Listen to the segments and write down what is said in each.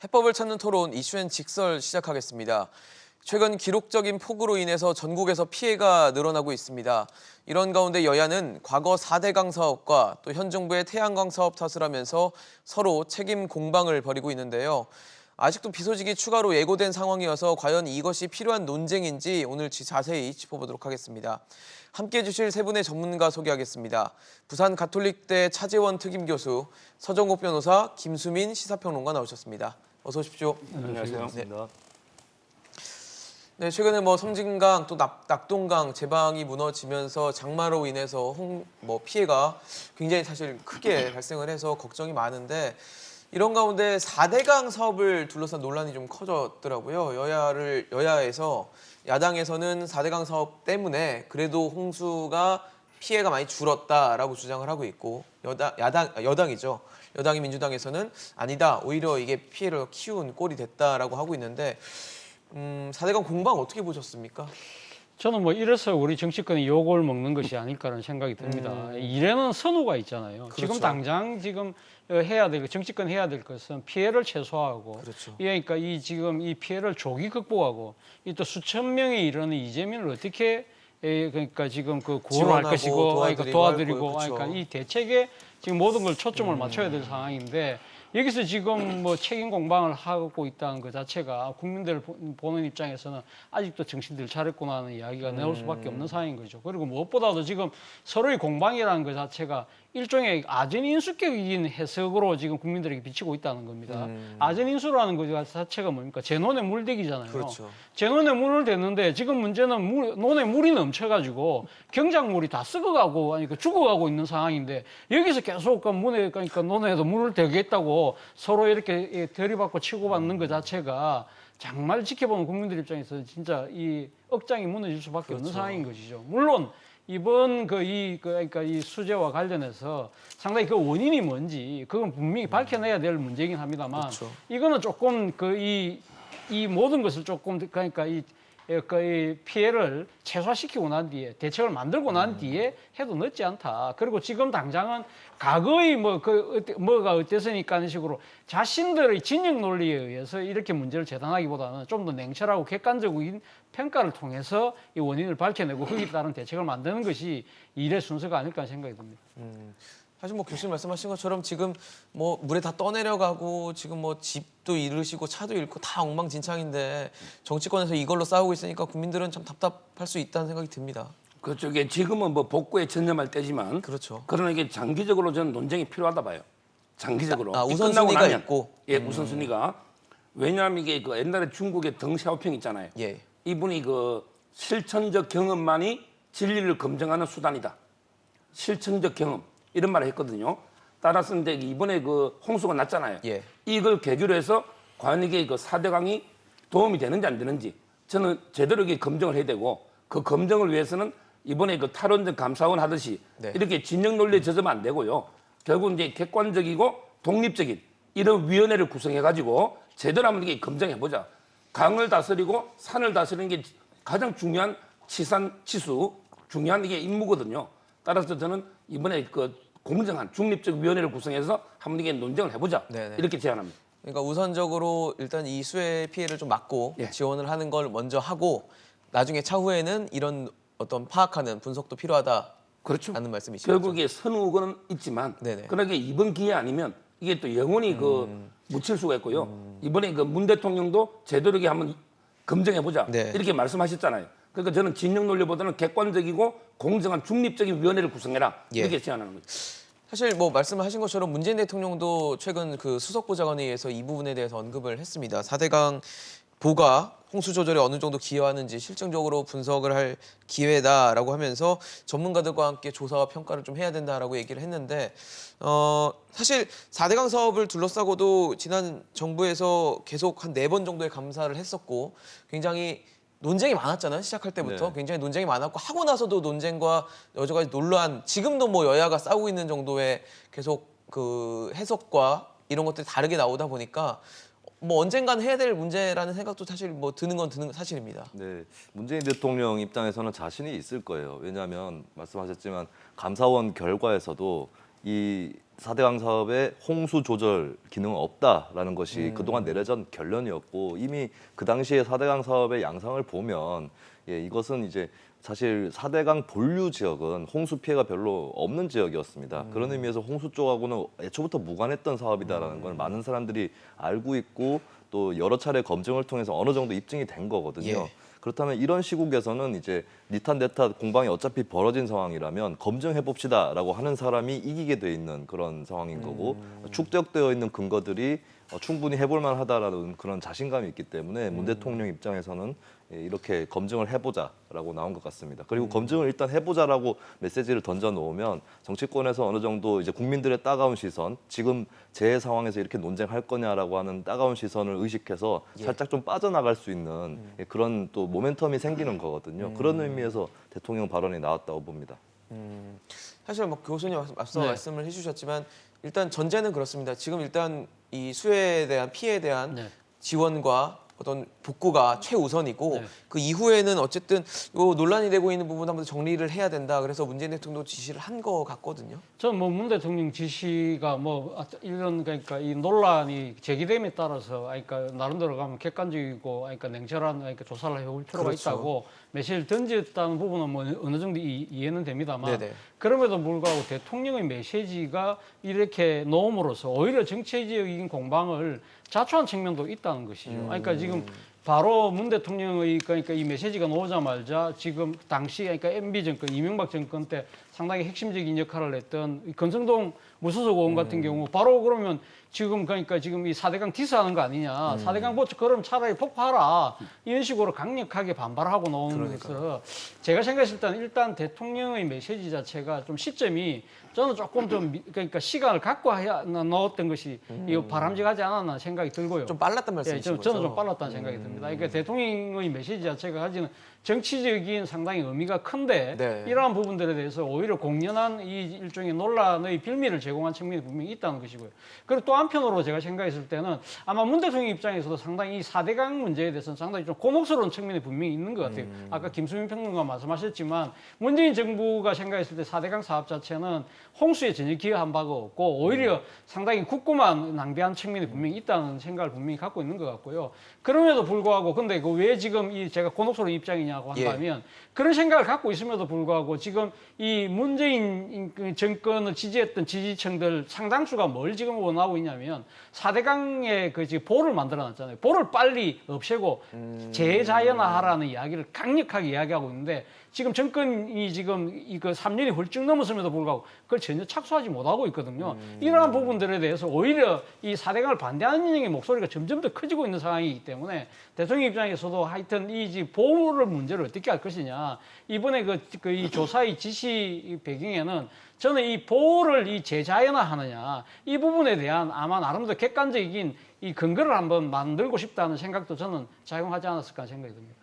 해법을 찾는 토론 이슈엔 직설 시작하겠습니다. 최근 기록적인 폭우로 인해서 전국에서 피해가 늘어나고 있습니다. 이런 가운데 여야는 과거 4대강 사업과 또 현 정부의 태양광 사업 탓을 하면서 서로 책임 공방을 벌이고 있는데요. 아직도 비 소식이 추가로 예고된 상황이어서 과연 이것이 필요한 논쟁인지 오늘 자세히 짚어보도록 하겠습니다. 함께해 주실 세 분의 전문가 소개하겠습니다. 부산 가톨릭대 차재원 특임교수, 서정국 변호사, 김수민 시사평론가 나오셨습니다. 어서 오십시오. 안녕하세요. 네, 최근에 섬진강 또 낙동강 제방이 무너지면서 장마로 인해서 피해가 굉장히 사실 크게 발생을 해서 걱정이 많은데 이런 가운데 4대강 사업을 둘러싼 논란이 좀 커졌더라고요. 여야에서 야당에서는 4대강 사업 때문에 그래도 홍수가 피해가 많이 줄었다라고 주장을 하고 있고 여당이죠. 여당이 민주당에서는 아니다. 오히려 이게 피해를 키운 꼴이 됐다라고 하고 있는데 4대강 공방 어떻게 보셨습니까? 저는 이래서 우리 정치권이 욕을 먹는 것이 아닐까라는 생각이 듭니다. 이래는 선호가 있잖아요. 그렇죠. 지금 당장 해야 될 정치권 해야 될 것은 피해를 최소화하고, 그렇죠. 그러니까 이 피해를 조기 극복하고, 이 또 수천 명에 이르는 이재민을 어떻게 그러니까 지금 구호할 것이고, 도와드리고, 그렇죠. 그러니까 이 대책에 지금 모든 걸 초점을 맞춰야 될 상황인데. 여기서 지금 책임 공방을 하고 있다는 것 자체가 국민들을 보는 입장에서는 아직도 정신들 차렸구나 하는 이야기가 나올 수밖에 없는 상황인 거죠. 그리고 무엇보다도 지금 서로의 공방이라는 것 자체가 일종의 아전인수격인 해석으로 지금 국민들에게 비치고 있다는 겁니다. 아전인수라는 것 자체가 뭡니까? 제 논에 물대기잖아요. 그렇죠. 제 논에 물을 댔는데 지금 문제는 논에 물이 넘쳐가지고 경작물이 다 썩어가고 그러니까 죽어가고 있는 상황인데 여기서 계속 그러니까 논에도 물을 대겠다고 서로 이렇게 들이받고 치고받는 것 자체가 정말 지켜보는 국민들 입장에서 진짜 이 억장이 무너질 수밖에 없는 상황인 것이죠. 물론 이번 그러니까 이 수재와 관련해서 상당히 그 원인이 뭔지 그건 분명히 밝혀내야 될 문제이긴 합니다만 그렇죠. 이거는 조금 이 모든 것을 조금 그러니까 이 피해를 최소화시키고 난 뒤에 대책을 만들고 난 뒤에 해도 늦지 않다. 그리고 지금 당장은 과거의 뭐가 어땠으니까 하는 식으로 자신들의 진영 논리에 의해서 이렇게 문제를 재단하기보다는 좀 더 냉철하고 객관적인 평가를 통해서 이 원인을 밝혀내고 거기에 따른 대책을 만드는 것이 일의 순서가 아닐까 생각이 듭니다. 사실 교수님 말씀하신 것처럼 지금 물에 다 떠내려가고 지금 집도 잃으시고 차도 잃고 다 엉망진창인데 정치권에서 이걸로 싸우고 있으니까 국민들은 참 답답할 수 있다는 생각이 듭니다. 그렇죠. 이게 지금은 복구에 전념할 때지만, 그렇죠. 그러나 이게 장기적으로 저는 논쟁이 필요하다 봐요. 장기적으로. 우선순위가 있고. 예, 우선순위가. 왜냐하면 이게 옛날에 중국의 덩 샤오핑 있잖아요. 예. 이분이 실천적 경험만이 진리를 검증하는 수단이다. 실천적 경험. 이런 말을 했거든요. 따라서 이제 이번에 홍수가 났잖아요. 예. 이걸 계기로 해서 과연 이게 4대강이 도움이 되는지 안 되는지 저는 제대로 이게 검증을 해야 되고 그 검증을 위해서는 이번에 탈원전 감사원 하듯이 네. 이렇게 진영 논리에 젖으면 안 되고요. 결국 이제 객관적이고 독립적인 이런 위원회를 구성해가지고 제대로 한번 이게 검증해보자. 강을 다스리고 산을 다스리는 게 가장 중요한 치수 중요한 이게 임무거든요. 따라서 저는 이번에 공정한 중립적 위원회를 구성해서 한번 이게 논쟁을 해보자. 네네. 이렇게 제안합니다. 그러니까 우선적으로 일단 이 수해 피해를 좀 막고 예. 지원을 하는 걸 먼저 하고 나중에 차후에는 이런 어떤 파악하는 분석도 필요하다라는 그렇죠. 말씀이시죠. 결국에 선후는 있지만 네네. 그러나 이번 기회 아니면 이게 또 영원히 묻힐 수가 있고요. 이번에 문 대통령도 제대로 이게 한번 검증해보자. 네. 이렇게 말씀하셨잖아요. 그러니까 저는 진영 논리보다는 객관적이고 공정한 중립적인 위원회를 구성해라. 예. 이렇게 제안하는 거죠. 사실 말씀을 하신 것처럼 문재인 대통령도 최근 수석보좌관회의에서 이 부분에 대해서 언급을 했습니다. 4대강 보가 홍수 조절에 어느 정도 기여하는지 실증적으로 분석을 할 기회다라고 하면서 전문가들과 함께 조사와 평가를 좀 해야 된다라고 얘기를 했는데 사실 4대강 사업을 둘러싸고도 지난 정부에서 계속 한 4번 정도의 감사를 했었고 굉장히 논쟁이 많았잖아요. 시작할 때부터. 네. 굉장히 논쟁이 많았고 하고 나서도 논쟁과 여러 가지 논란, 지금도 여야가 싸우고 있는 정도의 계속 해석과 이런 것들이 다르게 나오다 보니까 언젠간 해야 될 문제라는 생각도 사실 드는 건 사실입니다. 네, 문재인 대통령 입장에서는 자신이 있을 거예요. 왜냐하면 말씀하셨지만 감사원 결과에서도 이 4대강 사업에 홍수 조절 기능은 없다라는 것이 그동안 내려진 결론이었고 이미 그 당시에 4대강 사업의 양상을 보면 이것은 이제 사실 4대강 본류 지역은 홍수 피해가 별로 없는 지역이었습니다. 그런 의미에서 홍수 쪽하고는 애초부터 무관했던 사업이다라는 걸 많은 사람들이 알고 있고 또 여러 차례 검증을 통해서 어느 정도 입증이 된 거거든요. 예. 그렇다면 이런 시국에서는 이제 니탄 네탄 공방이 어차피 벌어진 상황이라면 검증해 봅시다라고 하는 사람이 이기게 돼 있는 그런 상황인 거고 축적되어 있는 근거들이 충분히 해볼 만하다라는 그런 자신감이 있기 때문에 문 대통령 입장에서는 이렇게 검증을 해보자라고 나온 것 같습니다. 그리고 검증을 일단 해보자라고 메시지를 던져 놓으면 정치권에서 어느 정도 이제 국민들의 따가운 시선, 지금 제 상황에서 이렇게 논쟁할 거냐라고 하는 따가운 시선을 의식해서 살짝 좀 빠져나갈 수 있는 그런 또 모멘텀이 생기는 거거든요. 그런 의미에서 대통령 발언이 나왔다고 봅니다. 사실 뭐 교수님 앞서 네. 말씀을 해주셨지만 일단 전제는 그렇습니다. 지금 일단 이 수해에 대한 피해에 대한 네. 지원과 어떤 복구가 최우선이고 네. 그 이후에는 어쨌든 요 논란이 되고 있는 부분 한번 정리를 해야 된다. 그래서 문재인 대통령도 지시를 한 거 같거든요. 저는 뭐 문 대통령 지시가 뭐 이런 그러니까 이 논란이 제기됨에 따라서 그러니까 나름대로 가면 객관적이고 그러니까 냉철한 그러니까 조사를 해볼 필요가 그렇죠. 있다고 메시지를 던졌다는 부분은 뭐 어느 정도 이해는 됩니다만 네네. 그럼에도 불구하고 대통령의 메시지가 이렇게 놓음으로써 오히려 정치적인 공방을 자초한 측면도 있다는 것이죠. 그러니까 지금 바로 문 대통령의 그러니까 이 메시지가 나오자마자 지금 당시 그러니까 MB 정권, 이명박 정권 때 상당히 핵심적인 역할을 했던 이 권성동 무소속 의원 같은 경우 바로 그러면 지금 그러니까 지금 이 4대강 디스하는 거 아니냐. 4대강 뭐 그럼 차라리 폭파하라. 이런 식으로 강력하게 반발하고 나오는 것은 제가 생각했을 때는 일단 대통령의 메시지 자체가 좀 시점이 저는 조금 좀 그러니까 시간을 갖고 해야 나왔던 것이 이거 바람직하지 않았나 생각이 들고요. 좀 빨랐단 예, 말씀이신 저는 거죠? 좀 빨랐다는 생각이 듭니다. 그러니까 대통령의 메시지 자체가 가지는 정치적인 상당히 의미가 큰데 네. 이러한 부분들에 대해서 오히려 공연한 이 일종의 논란의 빌미를 제공한 측면이 분명히 있다는 것이고요. 그리고 또 한편으로 제가 생각했을 때는 아마 문 대통령 입장에서도 상당히 이 4대강 문제에 대해서는 상당히 좀 곤혹스러운 측면이 분명히 있는 것 같아요. 아까 김수민 평론가 말씀하셨지만 문재인 정부가 생각했을 때 4대강 사업 자체는 홍수에 전혀 기여한 바가 없고 오히려 상당히 국고만 낭비한 측면이 분명히 있다는 생각을 분명히 갖고 있는 것 같고요. 그럼에도 불구하고 근데 그 왜 지금 이 제가 곤혹스러운 입장이냐고 한다면 그런 생각을 갖고 있음에도 불구하고 지금 이 문재인 정권을 지지했던 지지층들 상당수가 뭘 지금 원하고 있냐면 4대강의 그 지금 보를 만들어 놨잖아요. 보를 빨리 없애고 재자연화하라는 이야기를 강력하게 이야기하고 있는데 지금 정권이 지금 이거 3년이 훌쩍 넘었음에도 불구하고 그걸 전혀 착수하지 못하고 있거든요. 이러한 부분들에 대해서 오히려 이 4대강을 반대하는 인의 목소리가 점점 더 커지고 있는 상황이기 때문에 대통령 입장에서도 하여튼 이 보호를 문제를 어떻게 할 것이냐. 이번에 이 조사의 지시 배경에는 저는 이 보호를 이 재자연화하느냐 이 부분에 대한 아마 나름대로 객관적인 이 근거를 한번 만들고 싶다는 생각도 저는 작용하지 않았을까 생각이 듭니다.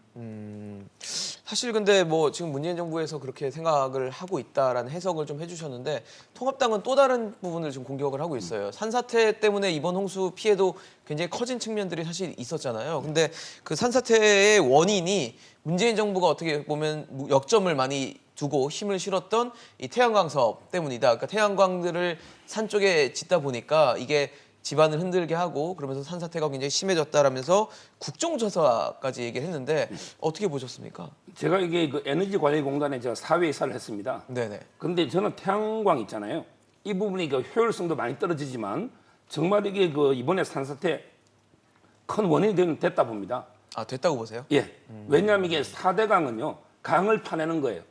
사실 근데 뭐 지금 문재인 정부에서 그렇게 생각을 하고 있다라는 해석을 좀 해주셨는데 통합당은 또 다른 부분을 좀 공격을 하고 있어요. 산사태 때문에 이번 홍수 피해도 굉장히 커진 측면들이 사실 있었잖아요. 근데 그 산사태의 원인이 문재인 정부가 어떻게 보면 역점을 많이 두고 힘을 실었던 이 태양광 사업 때문이다. 그러니까 태양광들을 산 쪽에 짓다 보니까 이게 집안을 흔들게 하고 그러면서 산사태가 굉장히 심해졌다라면서 국정조사까지 얘기를 했는데 어떻게 보셨습니까? 제가 이게 그 에너지관리공단에 제가 사회이사를 했습니다. 네네. 근데 저는 태양광 있잖아요. 이 부분이 그 효율성도 많이 떨어지지만 정말 이게 그 이번에 산사태 큰 원인이 됐다 봅니다. 아 됐다고 보세요? 예. 왜냐하면 이게 4대강은요 강을 파내는 거예요.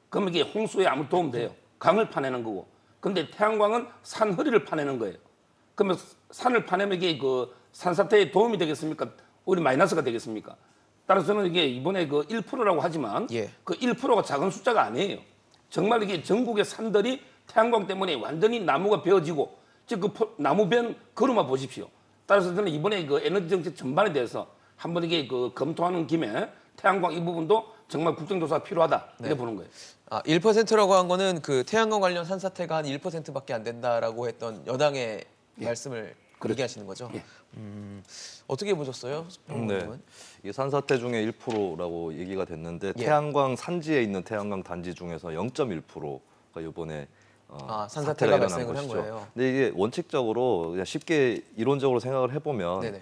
그럼 이게 홍수에 아무 도움 돼요. 강을 파내는 거고. 근데 태양광은 산 허리를 파내는 거예요. 그러면 산을 파내면 이게 그 산사태에 도움이 되겠습니까? 오히려 마이너스가 되겠습니까? 따라서 저는 이게 이번에 그 1%라고 하지만 그 1%가 작은 숫자가 아니에요. 정말 이게 전국의 산들이 태양광 때문에 완전히 나무가 베어지고 즉 그 나무변 걸어만 보십시오. 따라서 저는 이번에 그 에너지 정책 전반에 대해서 한번 이게 그 검토하는 김에 태양광 이 부분도 정말 국정조사가 필요하다 이렇게 보는 거예요. 아 1%라고 한 거는 그 태양광 관련 산사태가 한 1%밖에 안 된다라고 했던 여당의 말씀을 얘기하시는 거죠? 어떻게 보셨어요? 네. 이 산사태 중에 1%라고 얘기가 됐는데 예. 태양광 산지에 있는 태양광 단지 중에서 0.1%가 이번에 산사태가 일어난 발생을 한 것이죠. 거예요. 근데 이게 원칙적으로 그냥 쉽게 이론적으로 생각을 해보면 네네.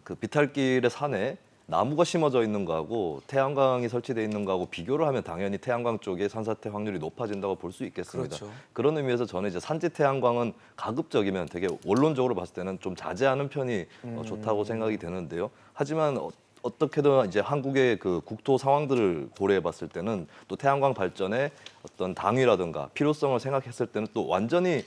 그 비탈길의 산에 나무가 심어져 있는 거하고 태양광이 설치되어 있는 거하고 비교를 하면 당연히 태양광 쪽에 산사태 확률이 높아진다고 볼 수 있겠습니다. 그렇죠. 그런 의미에서 저는 이제 산지 태양광은 가급적이면 되게 원론적으로 봤을 때는 좀 자제하는 편이 좋다고 생각이 되는데요. 하지만 어떻게든 이제 한국의 그 국토 상황들을 고려해 봤을 때는 또 태양광 발전의 어떤 당위라든가 필요성을 생각했을 때는 또 완전히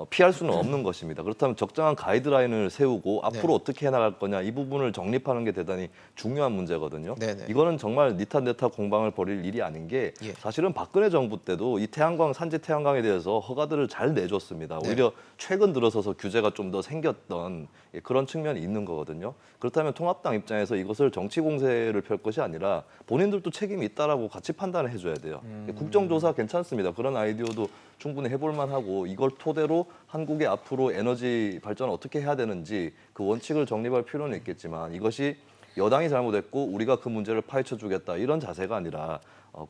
피할 수는 없는 것입니다. 그렇다면 적정한 가이드라인을 세우고 앞으로 어떻게 해나갈 거냐 이 부분을 정립하는 게 대단히 중요한 문제거든요. 네네. 이거는 정말 니탄네타 공방을 벌일 일이 아닌 게 예. 사실은 박근혜 정부 때도 이 태양광 산지 태양광에 대해서 허가들을 잘 내줬습니다. 네. 오히려 최근 들어서서 규제가 좀 더 생겼던 그런 측면이 있는 거거든요. 그렇다면 통합당 입장에서 이것을 정치 공세를 펼 것이 아니라 본인들도 책임이 있다라고 같이 판단을 해줘야 돼요. 국정조사 괜찮습니다. 그런 아이디어도 충분히 해볼 만하고 이걸 토대로 한국의 앞으로 에너지 발전을 어떻게 해야 되는지 그 원칙을 정립할 필요는 있겠지만 이것이 여당이 잘못했고 우리가 그 문제를 파헤쳐 주겠다 이런 자세가 아니라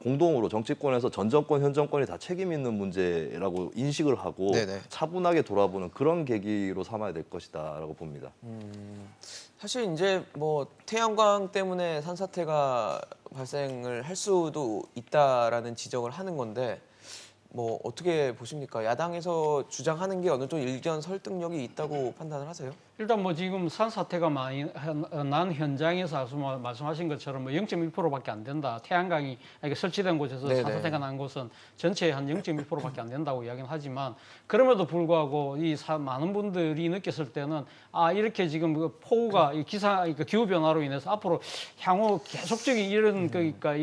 공동으로 정치권에서 전 정권 현 정권이 다 책임 있는 문제라고 인식을 하고 네네. 차분하게 돌아보는 그런 계기로 삼아야 될 것이다라고 봅니다. 사실 이제 뭐 태양광 때문에 산사태가 발생을 할 수도 있다라는 지적을 하는 건데 뭐 어떻게 보십니까? 야당에서 주장하는 게 어느 정도 일견 설득력이 있다고 판단을 하세요? 일단 뭐 지금 산사태가 많이 난 현장에서 말씀하신 것처럼 뭐 0.1%밖에 안 된다. 태양광이 설치된 곳에서 네네. 산사태가 난 곳은 전체의 한 0.1%밖에 안 된다고 이야기는 하지만 그럼에도 불구하고 많은 분들이 느꼈을 때는 이렇게 지금 그 폭우가 이 기후 변화로 인해서 앞으로 향후 계속적인 이런 그러니까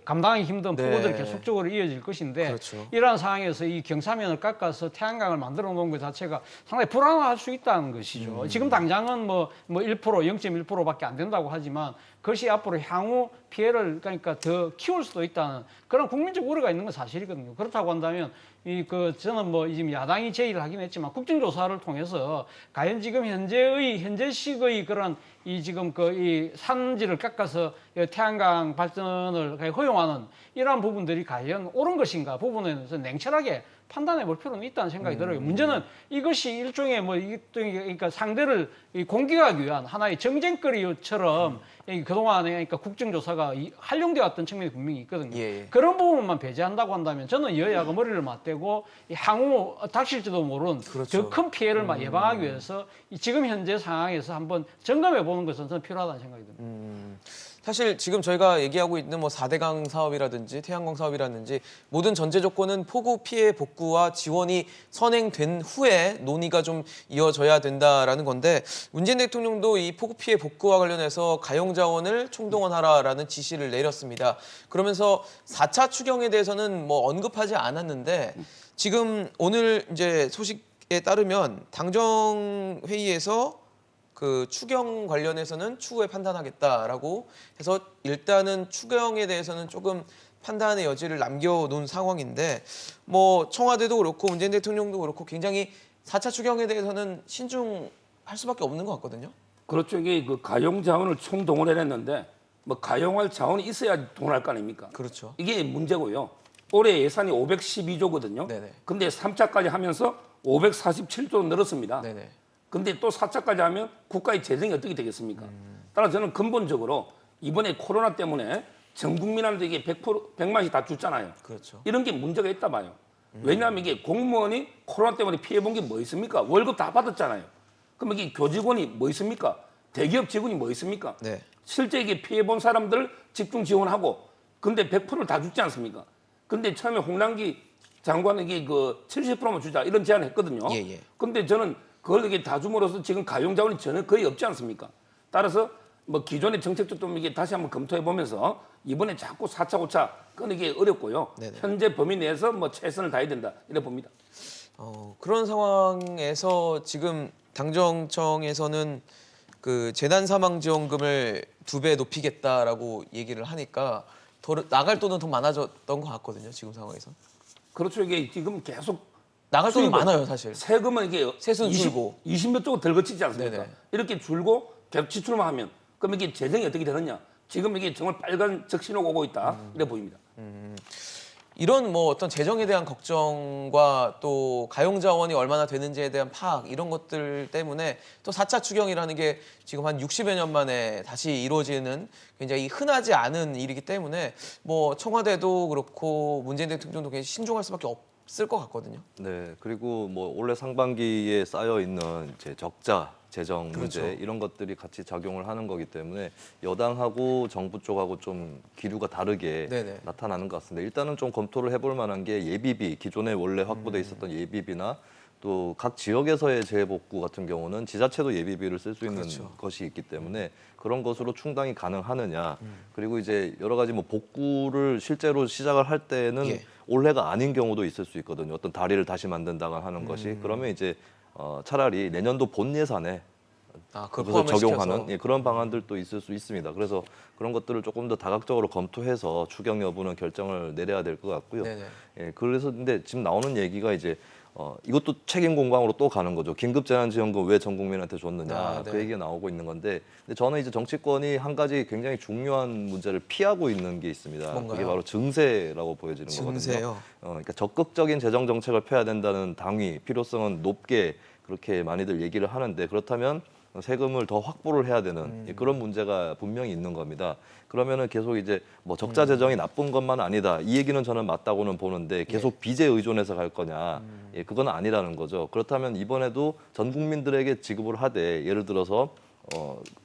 감당하기 힘든 네. 폭우들이 계속적으로 이어질 것인데 그렇죠. 이러한 상황에서 이 경사면을 깎아서 태양광을 만들어 놓은 것 자체가 상당히 불안할 수 있다는 것이죠. 지금 당장은 뭐 1%, 0.1%밖에 안 된다고 하지만 그것이 앞으로 향후 피해를 그러니까 더 키울 수도 있다는 그런 국민적 우려가 있는 건 사실이거든요. 그렇다고 한다면 저는 뭐 지금 야당이 제의를 하긴 했지만 국정조사를 통해서 과연 지금 현재식의 그런 지금 이 산지를 깎아서 태양광 발전을 허용하는 이러한 부분들이 과연 옳은 것인가 부분에 대해서 냉철하게 판단해 볼 필요는 있다는 생각이 들어요. 문제는 이것이 일종의 그러니까 상대를 공격하기 위한 하나의 정쟁거리처럼 그동안에 그러니까 국정조사가 활용되어 왔던 측면이 분명히 있거든요. 예. 그런 부분만 배제한다고 한다면 저는 여야가 머리를 맞대고 향후 닥칠지도 모르는 그렇죠. 더 큰 피해를 예방하기 위해서 지금 현재 상황에서 한번 점검해 보는 것은 저는 필요하다는 생각이 듭니다. 사실 지금 저희가 얘기하고 있는 뭐 4대강 사업이라든지 태양광 사업이라든지 모든 전제 조건은 폭우 피해 복구와 지원이 선행된 후에 논의가 좀 이어져야 된다라는 건데 문재인 대통령도 이 폭우 피해 복구와 관련해서 가용 자원을 총동원하라라는 지시를 내렸습니다. 그러면서 4차 추경에 대해서는 뭐 언급하지 않았는데 지금 오늘 이제 소식에 따르면 당정 회의에서 그 추경 관련해서는 추후에 판단하겠다라고 해서 일단은 추경에 대해서는 조금 판단의 여지를 남겨놓은 상황인데 뭐 청와대도 그렇고 문재인 대통령도 그렇고 굉장히 4차 추경에 대해서는 신중할 수밖에 없는 것 같거든요. 그렇죠. 이게 그 가용 자원을 총동원해냈는데 뭐 가용할 자원이 있어야 동원할 거 아닙니까? 그렇죠. 이게 문제고요. 올해 예산이 512조거든요. 네네. 근데 3차까지 하면서 547조 늘었습니다. 네네. 근데 또 4차까지 하면 국가의 재정이 어떻게 되겠습니까? 따라서 저는 근본적으로 이번에 코로나 때문에 전 국민한테 이게 100만씩 다 줬잖아요. 그렇죠. 이런 게 문제가 있다 봐요. 왜냐하면 이게 공무원이 코로나 때문에 피해 본 게 뭐 있습니까? 월급 다 받았잖아요. 그럼 이게 교직원이 뭐 있습니까? 대기업 직원이 뭐 있습니까? 네. 실제 이게 피해 본 사람들 집중 지원하고 근데 100%를 다 주지 않습니까? 근데 처음에 홍남기 장관은 이게 그 70%만 주자 이런 제안을 했거든요. 예. 근데 저는 그걸 이게 다 줌으로써 지금 가용 자원이 전혀 거의 없지 않습니까? 따라서 뭐 기존의 정책도 좀 이게 다시 한번 검토해 보면서 이번에 자꾸 4차, 5차 끊기 어렵고요. 네네. 현재 범위 내에서 뭐 최선을 다해야 된다 이래 봅니다. 그런 상황에서 지금 당정청에서는 그 재난 사망 지원금을 2배 높이겠다라고 얘기를 하니까 더 나갈 돈은 더 많아졌던 것 같거든요. 지금 상황에서. 그렇죠. 이게 지금 계속 나갈 돈이 수입은- 많아요, 사실. 세금은 이게 세수는 줄고. 20몇 조가 덜 거치지 않습니까? 네네. 이렇게 줄고 계속 지출만 하면 그럼 이게 재정이 어떻게 되느냐? 지금 이게 정말 빨간 적신호가 오고 있다 이래 보입니다. 이런 뭐 어떤 재정에 대한 걱정과 또 가용 자원이 얼마나 되는지에 대한 파악 이런 것들 때문에 또 4차 추경이라는 게 지금 한 60여 년 만에 다시 이루어지는 굉장히 흔하지 않은 일이기 때문에 뭐 청와대도 그렇고 문재인 대통령도 굉장히 신중할 수밖에 없을 것 같거든요. 네, 그리고 뭐 올해 상반기에 쌓여 있는 이제 적자 재정 문제 그렇죠. 이런 것들이 같이 작용을 하는 거기 때문에 여당하고 정부 쪽하고 좀 기류가 다르게 네네. 나타나는 것 같습니다. 일단은 좀 검토를 해볼 만한 게 예비비, 기존에 원래 확보돼 있었던 예비비나 또 각 지역에서의 재복구 같은 경우는 지자체도 예비비를 쓸 수 있는 그렇죠. 것이 있기 때문에 그런 것으로 충당이 가능하느냐. 그리고 이제 여러 가지 뭐 복구를 실제로 시작을 할 때는 예. 올해가 아닌 경우도 있을 수 있거든요. 어떤 다리를 다시 만든다거나 하는 것이 그러면 이제 차라리 내년도 본 예산에 그걸 그것을 포함을 적용하는 시켜서. 예, 그런 방안들도 있을 수 있습니다. 그래서 그런 것들을 조금 더 다각적으로 검토해서 추경 여부는 결정을 내려야 될 것 같고요. 네네. 예, 그래서 근데 지금 나오는 얘기가 이제 이것도 책임 공방으로 또 가는 거죠. 긴급재난지원금 왜 전 국민한테 줬느냐 네. 그 얘기가 나오고 있는 건데 근데 저는 이제 정치권이 한 가지 굉장히 중요한 문제를 피하고 있는 게 있습니다. 뭔가요? 그게 바로 증세라고 보여지는 증세요? 거거든요. 그러니까 적극적인 재정 정책을 펴야 된다는 당위 필요성은 높게 그렇게 많이들 얘기를 하는데 그렇다면 세금을 더 확보를 해야 되는 그런 문제가 분명히 있는 겁니다. 그러면은 계속 이제 뭐 적자 재정이 나쁜 것만 아니다. 이 얘기는 저는 맞다고는 보는데 계속 빚에 의존해서 갈 거냐. 예, 그건 아니라는 거죠. 그렇다면 이번에도 전 국민들에게 지급을 하되 예를 들어서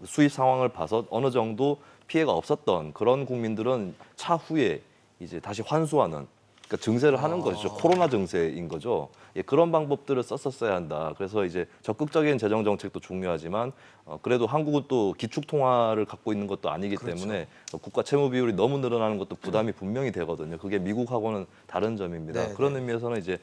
수입 상황을 봐서 어느 정도 피해가 없었던 그런 국민들은 차후에 이제 다시 환수하는 그러니까 증세를 하는 것이죠. 코로나 증세인 거죠. 예, 그런 방법들을 썼었어야 한다. 그래서 이제 적극적인 재정 정책도 중요하지만 그래도 한국은 또 기축 통화를 갖고 있는 것도 아니기 때문에 국가 채무 비율이 너무 늘어나는 것도 부담이 분명히 되거든요. 그게 미국하고는 다른 점입니다. 네, 그런 네. 의미에서는 이제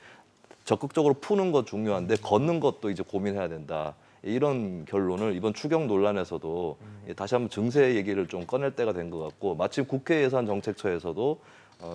적극적으로 푸는 것 중요한데 걷는 것도 이제 고민해야 된다. 이런 결론을 이번 추경 논란에서도 다시 한번 증세 얘기를 좀 꺼낼 때가 된 것 같고 마침 국회 예산 정책처에서도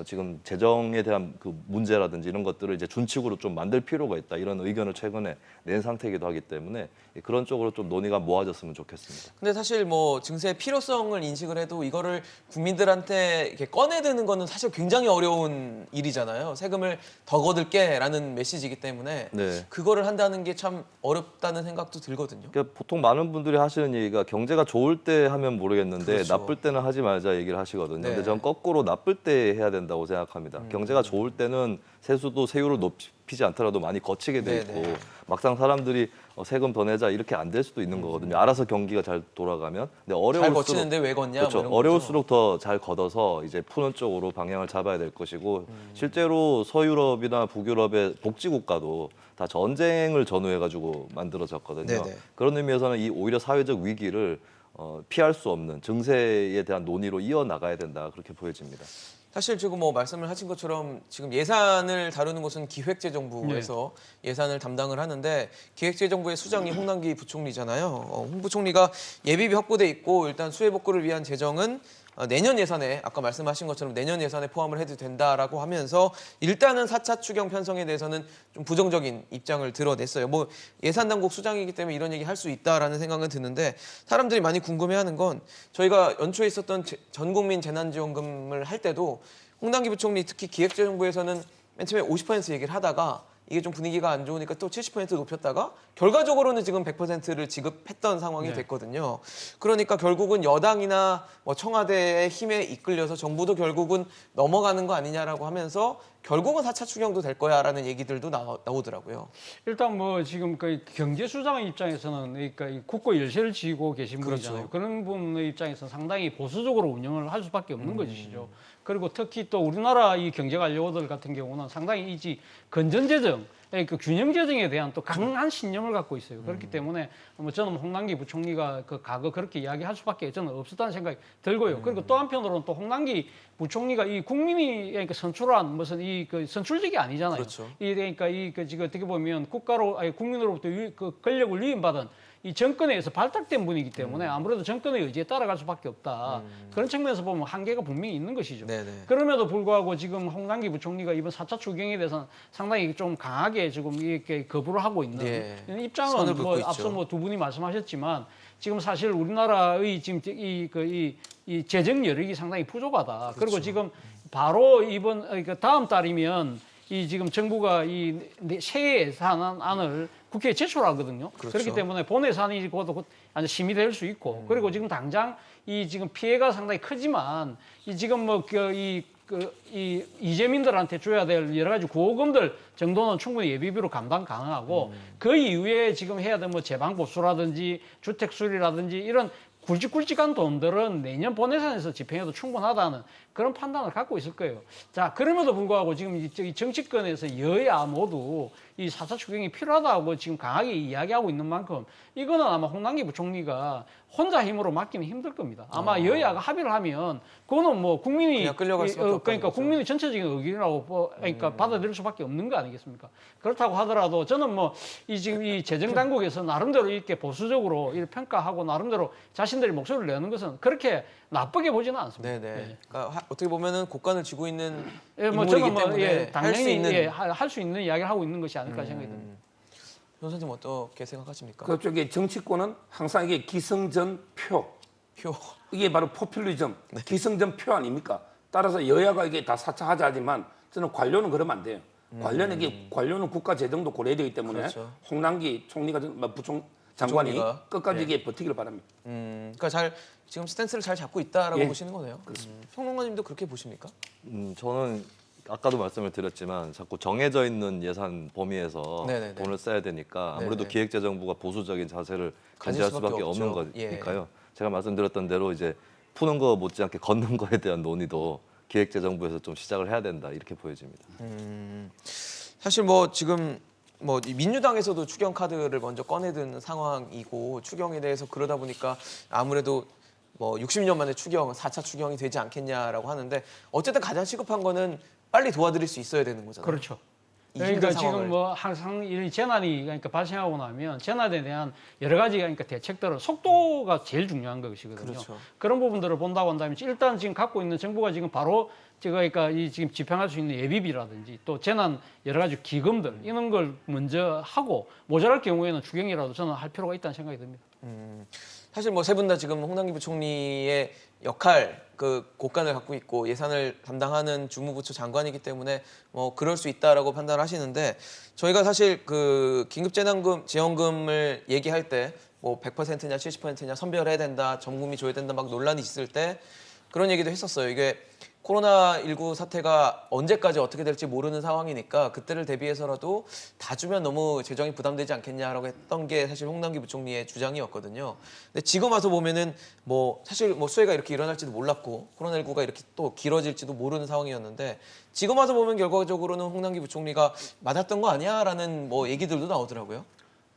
지금 재정에 대한 그 문제라든지 이런 것들을 이제 준칙으로 좀 만들 필요가 있다 이런 의견을 최근에 낸 상태이기도 하기 때문에 그런 쪽으로 좀 논의가 모아졌으면 좋겠습니다. 근데 사실 뭐 증세의 필요성을 인식을 해도 이거를 국민들한테 이렇게 꺼내드는 거는 사실 굉장히 어려운 일이잖아요. 세금을 더 거둘게라는 메시지이기 때문에 네. 그거를 한다는 게 참 어렵다는 생각도 들거든요. 그러니까 보통 많은 분들이 하시는 얘기가 경제가 좋을 때 하면 모르겠는데 그렇죠. 나쁠 때는 하지 말자 얘기를 하시거든요. 네. 근데 전 거꾸로 나쁠 때 해야 된다고 생각합니다. 경제가 좋을 때는 세수도 세율을 높이지 않더라도 많이 거치게 돼 있고 네네. 막상 사람들이 세금 더 내자 이렇게 안 될 수도 있는 거거든요. 알아서 경기가 잘 돌아가면. 근데 잘 어려울수록 거치는데 왜 걷냐? 그렇죠. 뭐 이런 거죠. 어려울수록 더 잘 걷어서 이제 푸는 쪽으로 방향을 잡아야 될 것이고 실제로 서유럽이나 북유럽의 복지 국가도 다 전쟁을 전후해가지고 만들어졌거든요. 네네. 그런 의미에서는 이 오히려 사회적 위기를 피할 수 없는 증세에 대한 논의로 이어 나가야 된다 그렇게 보여집니다. 사실 지금 뭐 말씀을 하신 것처럼 지금 예산을 다루는 곳은 기획재정부에서 예산을 담당을 하는데 기획재정부의 수장이 홍남기 부총리잖아요. 홍 부총리가 예비비 확보돼 있고 일단 수해복구를 위한 재정은 내년 예산에 아까 말씀하신 것처럼 내년 예산에 포함을 해도 된다라고 하면서 일단은 4차 추경 편성에 대해서는 좀 부정적인 입장을 드러냈어요. 뭐 예산 당국 수장이기 때문에 이런 얘기 할 수 있다라는 생각은 드는데 사람들이 많이 궁금해하는 건 저희가 연초에 있었던 전국민 재난지원금을 할 때도 홍남기 부총리 특히 기획재정부에서는 맨 처음에 50% 얘기를 하다가 이게 좀 분위기가 안 좋으니까 또 70% 높였다가 결과적으로는 지금 100%를 지급했던 상황이 됐거든요. 그러니까 결국은 여당이나 뭐 청와대의 힘에 이끌려서 정부도 결국은 넘어가는 거 아니냐라고 하면서 결국은 4차 추경도 될 거야라는 얘기들도 나오더라고요. 일단 뭐 지금 그 경제수장의 입장에서는 그러니까 이 국고 열쇠를 쥐고 계신 그렇죠. 분이잖아요. 그런 분의 입장에서는 상당히 보수적으로 운영을 할 수밖에 없는 것이죠. 그리고 특히 또 우리나라 이 경제관료들 같은 경우는 상당히 이 건전재정, 그 균형재정에 대한 또 강한 신념을 갖고 있어요. 그렇기 때문에 뭐 저는 홍남기 부총리가 그 과거 그렇게 이야기할 수밖에 저는 없었다는 생각이 들고요. 그리고 또 한편으로는 또 홍남기 부총리가 이 국민이 그러니까 선출한 무슨 이 그 선출직이 아니잖아요. 그렇죠. 이 그러니까 이 그 지금 어떻게 보면 국가로 아니 국민으로부터 그 권력을 위임받은 이 정권에 의해서 발탁된 분이기 때문에 아무래도 정권의 의지에 따라갈 수밖에 없다. 그런 측면에서 보면 한계가 분명히 있는 것이죠. 네네. 그럼에도 불구하고 지금 홍남기 부총리가 이번 4차 추경에 대해서는 상당히 좀 강하게 지금 이렇게 거부를 하고 있는 예. 선을 입장은 긋고 뭐 있죠. 앞서 뭐 두 분이 말씀하셨지만 지금 사실 우리나라의 지금 이 재정 여력이 상당히 부족하다. 그리고 그렇죠. 지금 바로 그러니까 다음 달이면 이 지금 정부가 이 새 예산안을 국회에 제출하거든요. 그렇죠. 그렇기 때문에 본 예산이 곧 심의될 수 있고 그리고 지금 당장 이 지금 피해가 상당히 크지만 이 지금 이 이재민들한테 줘야 될 여러 가지 구호금들 정도는 충분히 예비비로 감당 가능하고 그 이후에 지금 해야 될 뭐 재방보수라든지 주택 수리라든지 이런 굵직굵직한 돈들은 내년 본예산에서 집행해도 충분하다는 그런 판단을 갖고 있을 거예요. 자, 그럼에도 불구하고 지금 이 정치권에서 여야 모두 이 4차 추경이 필요하다고 지금 강하게 이야기하고 있는 만큼 이거는 아마 홍남기 부총리가 혼자 힘으로 막기는 힘들 겁니다. 아마 여야가 합의를 하면 그거는 뭐 국민이 그냥 끌려갈 수밖에 없다는 그러니까 거죠. 국민의 전체적인 의견이라고 그러니까 받아들일 수밖에 없는 거 아니겠습니까? 그렇다고 하더라도 저는 뭐 이 지금 이 재정 당국에서 나름대로 이렇게 보수적으로 이렇게 평가하고 나름대로 자신들이 목소리를 내는 것은 그렇게 나쁘게 보지는 않습니다. 네네. 예. 그러니까 어떻게 보면은 국간을 쥐고 있는 예, 뭐 인물이기 저는 뭐 때문에 할 수 당연히 있는 할 수 있는 이야기를 하고 있는 것이 아닐까 생각이 듭니다. 변호사님 어떻게 생각하십니까? 그쪽에 정치권은 항상 이게 기승전표. 표. 이게 바로 포퓰리즘, 기승전표 아닙니까? 따라서 여야가 이게 다 4차 하자 하지만 저는 관료는 그러면 안 돼요. 관료는 국가 재정도 고려되기 때문에 그렇죠. 홍남기 총리가 장관이 부총리가. 끝까지 네. 이게 버티기를 바랍니다. 그러니까 지금 스탠스를 잘 잡고 있다라고 예. 보시는 거네요. 평론가님도 그렇게 보십니까? 저는 아까도 말씀을 드렸지만 자꾸 정해져 있는 예산 범위에서 네네네. 돈을 써야 되니까 아무래도 네네. 기획재정부가 보수적인 자세를 가질 견지할 수밖에 수밖에 없는 없죠. 예. 거니까요. 제가 말씀드렸던 대로 이제 푸는 거 못지않게 걷는 거에 대한 논의도 기획재정부에서 좀 시작을 해야 된다 이렇게 보여집니다. 사실 뭐 지금 뭐 이 민주당에서도 추경 카드를 먼저 꺼내든 상황이고 추경에 대해서 그러다 보니까 아무래도 뭐 60년 만에 4차 추경이 되지 않겠냐라고 하는데 어쨌든 가장 시급한 거는 빨리 도와드릴 수 있어야 되는 거잖아요. 그렇죠. 이 그러니까 힘든 상황을. 지금 뭐 항상 이런 재난이 그러니까 발생하고 나면 재난에 대한 여러 가지 그러니까 대책들은 속도가 제일 중요한 것이거든요. 그렇죠. 그런 부분들을 본다고 한다면 일단 지금 갖고 있는 정부가 지금 바로 그러니까 이 지금 집행할 수 있는 예비비라든지 또 재난 여러 가지 기금들 이런 걸 먼저 하고 모자랄 경우에는 추경이라도 저는 할 필요가 있다는 생각이 듭니다. 사실 뭐 세 분 다 지금 홍남기 부총리의 역할 그 곳간을 갖고 있고 예산을 담당하는 주무부처 장관이기 때문에 뭐 그럴 수 있다라고 판단하시는데 저희가 사실 그 긴급재난금 지원금을 얘기할 때 뭐 100%냐 70%냐 선별해야 된다 전 국민 줘야 된다 막 논란이 있을 때 그런 얘기도 했었어요. 이게 코로나19 사태가 언제까지 어떻게 될지 모르는 상황이니까 그때를 대비해서라도 다 주면 너무 재정이 부담되지 않겠냐라고 했던 게 사실 홍남기 부총리의 주장이었거든요. 근데 지금 와서 보면은 뭐 사실 뭐 수해가 이렇게 일어날지도 몰랐고 코로나19가 이렇게 또 길어질지도 모르는 상황이었는데 지금 와서 보면 결과적으로는 홍남기 부총리가 맞았던 거 아니야라는 뭐 얘기들도 나오더라고요.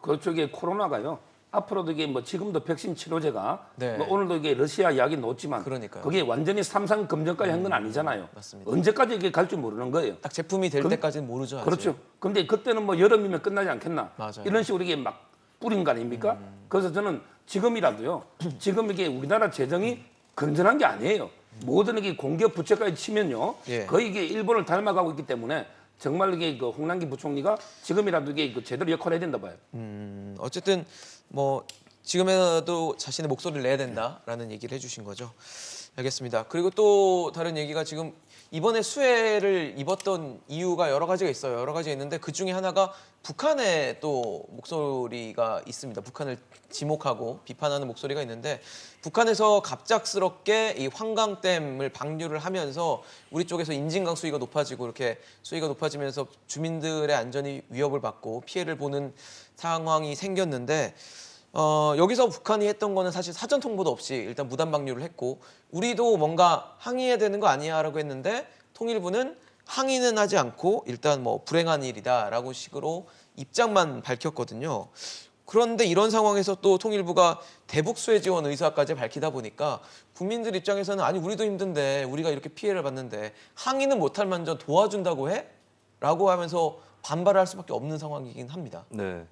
그쪽에 코로나가요. 앞으로도 이게 뭐 지금도 백신 치료제가 네. 뭐 오늘도 이게 러시아 이야기 나왔지만 그러니까요. 그게 완전히 삼상 검증까지 한 건 아니잖아요. 맞습니다. 언제까지 이게 갈 줄 모르는 거예요. 딱 제품이 될 때까지는 모르죠. 아직. 그렇죠. 근데 그때는 뭐 여름이면 끝나지 않겠나. 맞아요. 이런 식으로 이게 막 뿌린 거 아닙니까? 그래서 저는 지금이라도요. 지금 이게 우리나라 재정이 건전한 게 아니에요. 모든 이게 공기업 부채까지 치면요. 예. 거의 이게 일본을 닮아가고 있기 때문에 정말 이게 그 홍남기 부총리가 지금이라도 이게 그 제대로 역할을 해야 된다 봐요. 어쨌든 뭐 지금이라도 자신의 목소리를 내야 된다라는 얘기를 해주신 거죠. 알겠습니다. 그리고 또 다른 얘기가 지금 이번에 수해를 입었던 이유가 여러 가지가 있어요. 여러 가지가 있는데 그 중에 하나가 북한의 또 목소리가 있습니다. 북한을 지목하고 비판하는 목소리가 있는데 북한에서 갑작스럽게 이 환강댐을 방류를 하면서 우리 쪽에서 인진강 수위가 높아지고 이렇게 수위가 높아지면서 주민들의 안전이 위협을 받고 피해를 보는 상황이 생겼는데 여기서 북한이 했던 거는 사실 사전 통보도 없이 일단 무단 방류를 했고 우리도 뭔가 항의해야 되는 거 아니야라고 했는데 통일부는 항의는 하지 않고 일단 뭐 불행한 일이다라고 식으로 입장만 밝혔거든요. 그런데 이런 상황에서 또 통일부가 대북 수해 지원 의사까지 밝히다 보니까 국민들 입장에서는 아니 우리도 힘든데 우리가 이렇게 피해를 받는데 항의는 못할 만저 도와준다고 해? 라고 하면서 반발을 할 수밖에 없는 상황이긴 합니다. 네.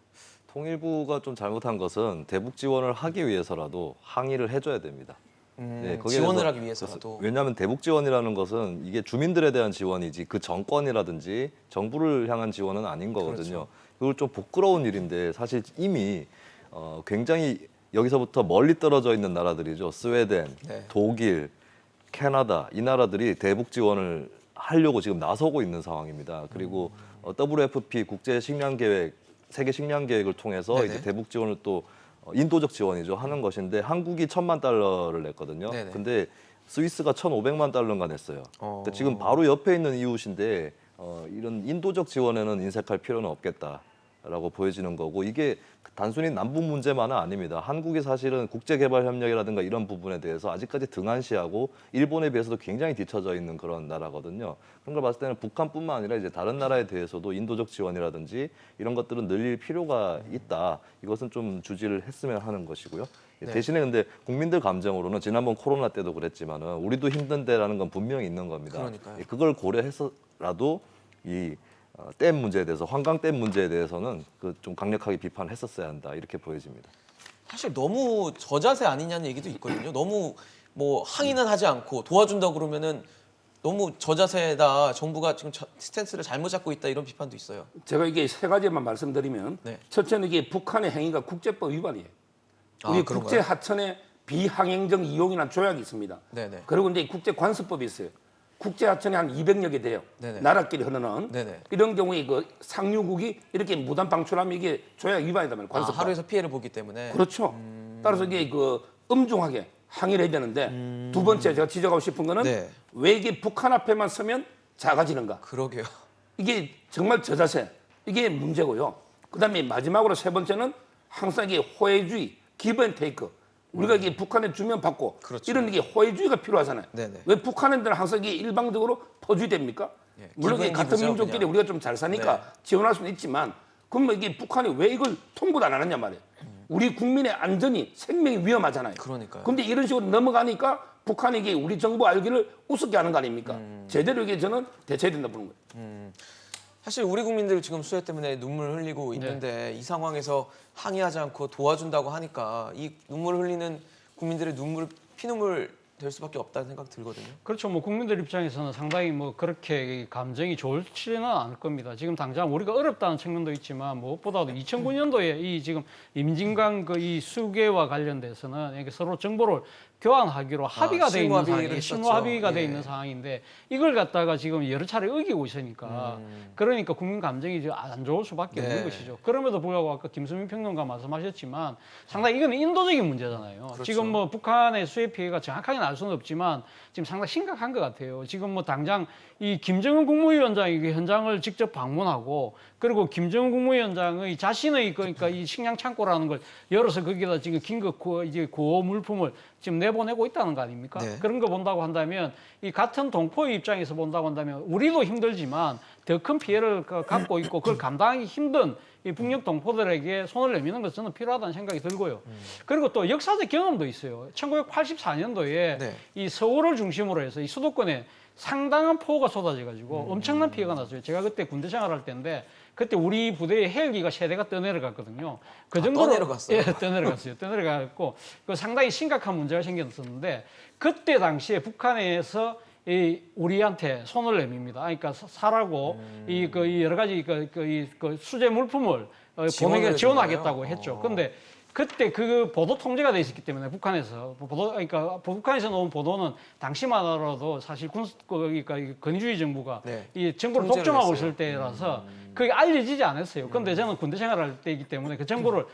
통일부가 좀 잘못한 것은 대북 지원을 하기 위해서라도 항의를 해줘야 됩니다. 네, 거기에 지원을 대해서 하기 위해서라도. 왜냐하면 대북 지원이라는 것은 이게 주민들에 대한 지원이지 그 정권이라든지 정부를 향한 지원은 아닌 거거든요. 그렇죠. 그걸 좀 부끄러운 일인데 사실 이미 굉장히 여기서부터 멀리 떨어져 있는 나라들이죠. 스웨덴, 네. 독일, 캐나다 이 나라들이 대북 지원을 하려고 지금 나서고 있는 상황입니다. 그리고 WFP 국제 식량 계획, 세계 식량 계획을 통해서 네네. 이제 대북 지원을 또 인도적 지원이죠 하는 것인데 한국이 1,000만 달러를 냈거든요. 네네. 근데 스위스가 1,500만 달러인가 냈어요. 어. 그러니까 지금 바로 옆에 있는 이웃인데 이런 인도적 지원에는 인색할 필요는 없겠다라고 보여지는 거고 이게 단순히 남북 문제만은 아닙니다. 한국이 사실은 국제개발협력이라든가 이런 부분에 대해서 아직까지 등한시하고 일본에 비해서도 굉장히 뒤처져 있는 그런 나라거든요. 그런 걸 봤을 때는 북한뿐만 아니라 이제 다른 나라에 대해서도 인도적 지원이라든지 이런 것들은 늘릴 필요가 있다. 이것은 좀 주지를 했으면 하는 것이고요. 네. 대신에 근데 국민들 감정으로는 지난번 코로나 때도 그랬지만은 우리도 힘든데라는 건 분명히 있는 겁니다. 그러니까요. 그걸 고려해서라도 이 댐 문제에 대해서 환강댐 문제에 대해서는 그 좀 강력하게 비판했었어야 한다 이렇게 보여집니다. 사실 너무 저자세 아니냐는 얘기도 있거든요. 너무 뭐 항의는 하지 않고 도와준다 그러면은 너무 저자세다. 정부가 지금 스탠스를 잘못 잡고 있다 이런 비판도 있어요. 제가 이게 세 가지만 말씀드리면 네. 첫째는 이게 북한의 행위가 국제법 위반이에요. 아, 우리 그런가요? 국제 하천에 비항행적 이용이라는 조약이 있습니다. 네네. 그리고 이제 국제 관습법이 있어요. 국제 하천이 한 200여 개 돼요. 네네. 나라끼리 흐르는 네네. 이런 경우에 그 상류국이 이렇게 무단 방출하면 이게 조약 위반이다 말이에요. 아, 관습법. 하루에서 피해를 보기 때문에. 그렇죠. 따라서 이게 그 엄중하게 항의를 해야 되는데 두 번째 제가 지적하고 싶은 거는 네. 왜 이게 북한 앞에만 서면 작아지는가? 그러게요. 이게 정말 저자세 이게 문제고요. 그다음에 마지막으로 세 번째는 항상 이게 호혜주의, 기브앤테이크. 우리가 이게 북한에 주면 받고 그렇죠. 이런 이게 호혜주의가 필요하잖아요. 네네. 왜 북한인들은 항상 이게 일방적으로 퍼주됩니까? 예, 물론 이게 기브 앤 같은 기브죠, 민족끼리 그냥. 우리가 좀 잘 사니까 네. 지원할 수는 있지만 그러면 이게 북한이 왜 이걸 통보도 안 하느냐 말이에요. 우리 국민의 안전이 생명이 위험하잖아요. 그러니까요. 근데 이런 식으로 넘어가니까 북한이 이게 우리 정부 알기를 우습게 하는 거 아닙니까? 제대로 이게 저는 대처해야 된다 보는 거예요. 사실 우리 국민들 지금 수해 때문에 눈물 흘리고 네. 있는데 이 상황에서 항의하지 않고 도와준다고 하니까 이 눈물 흘리는 국민들의 피눈물 될 수밖에 없다는 생각 들거든요. 그렇죠. 뭐 국민들 입장에서는 상당히 뭐 그렇게 감정이 좋지는 않을 겁니다. 지금 당장 우리가 어렵다는 측면도 있지만 무엇보다도 2009년도에 이 지금 임진강 그 이 수계와 관련돼서는 이게 서로 정보를 교환하기로 합의가 돼 있는 상황이 실무 합의가 돼 있는 상황인데 이걸 갖다가 지금 여러 차례 어기고 있으니까 그러니까 국민 감정이 이제 안 좋을 수밖에 네. 없는 것이죠. 그럼에도 불구하고 아까 김수민 평론가 말씀하셨지만 상당히 이거는 인도적인 문제잖아요. 그렇죠. 지금 뭐 북한의 수해 피해가 정확하게 알 수는 없지만 지금 상당히 심각한 것 같아요. 지금 뭐 당장 이 김정은 국무위원장이 그 현장을 직접 방문하고 그리고 김정은 국무위원장의 자신의 그러니까 이 식량 창고라는 걸 열어서 거기다 지금 긴급 이제 구호 물품을 지금 내보내고 있다는 거 아닙니까? 네. 그런 거 본다고 한다면 이 같은 동포의 입장에서 본다고 한다면 우리도 힘들지만 더 큰 피해를 갖고 있고 그걸 감당하기 힘든 이 북녘 동포들에게 손을 내미는 것은 저는 필요하다는 생각이 들고요. 그리고 또 역사적 경험도 있어요. 1984년도에 네. 이 서울을 중심으로 해서 이 수도권에 상당한 폭우가 쏟아져가지고 엄청난 피해가 났어요. 제가 그때 군대 생활할 때인데 그때 우리 부대에 헬기가 세 대가 떠내려갔거든요. 그 정도로 떠내려갔어요? 예, 떠내려갔어요. 떠내려갔고 그 상당히 심각한 문제가 생겼었는데 그때 당시에 북한에서 이 우리한테 손을 내밉니다. 그러니까 사라고 이 여러 가지 그 수제 물품을 지원하겠다고 했죠. 근데 그때 그 보도 통제가 돼 있었기 때문에 북한에서 그러니까 북한에서 나온 보도는 당시만 하더라도 사실 그러니까 건의주의 정부가 네. 이 정보를 통제를 독점하고 했어요. 있을 때라서 그게 알려지지 않았어요. 근데 저는 군대 생활할 때이기 때문에 그 정보를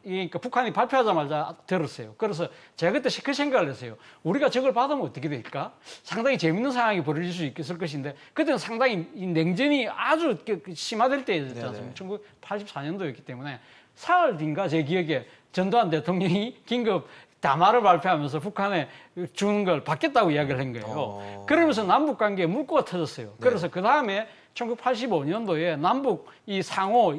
그러니까 북한이 발표하자마자 들었어요. 그래서 제가 그때 그 생각을 했어요. 우리가 저걸 받으면 어떻게 될까? 상당히 재밌는 상황이 벌어질 수 있을 것인데 그때는 상당히 이 냉전이 아주 심화될 때였지 않습니까? 1984년도였기 때문에 사흘 뒤인가 제 기억에 전두환 대통령이 긴급 담화를 발표하면서 북한에 주는 걸 받겠다고 이야기를 한 거예요. 그러면서 남북 관계에 물꼬가 터졌어요. 그래서 그 다음에 1985년도에 남북 이 상호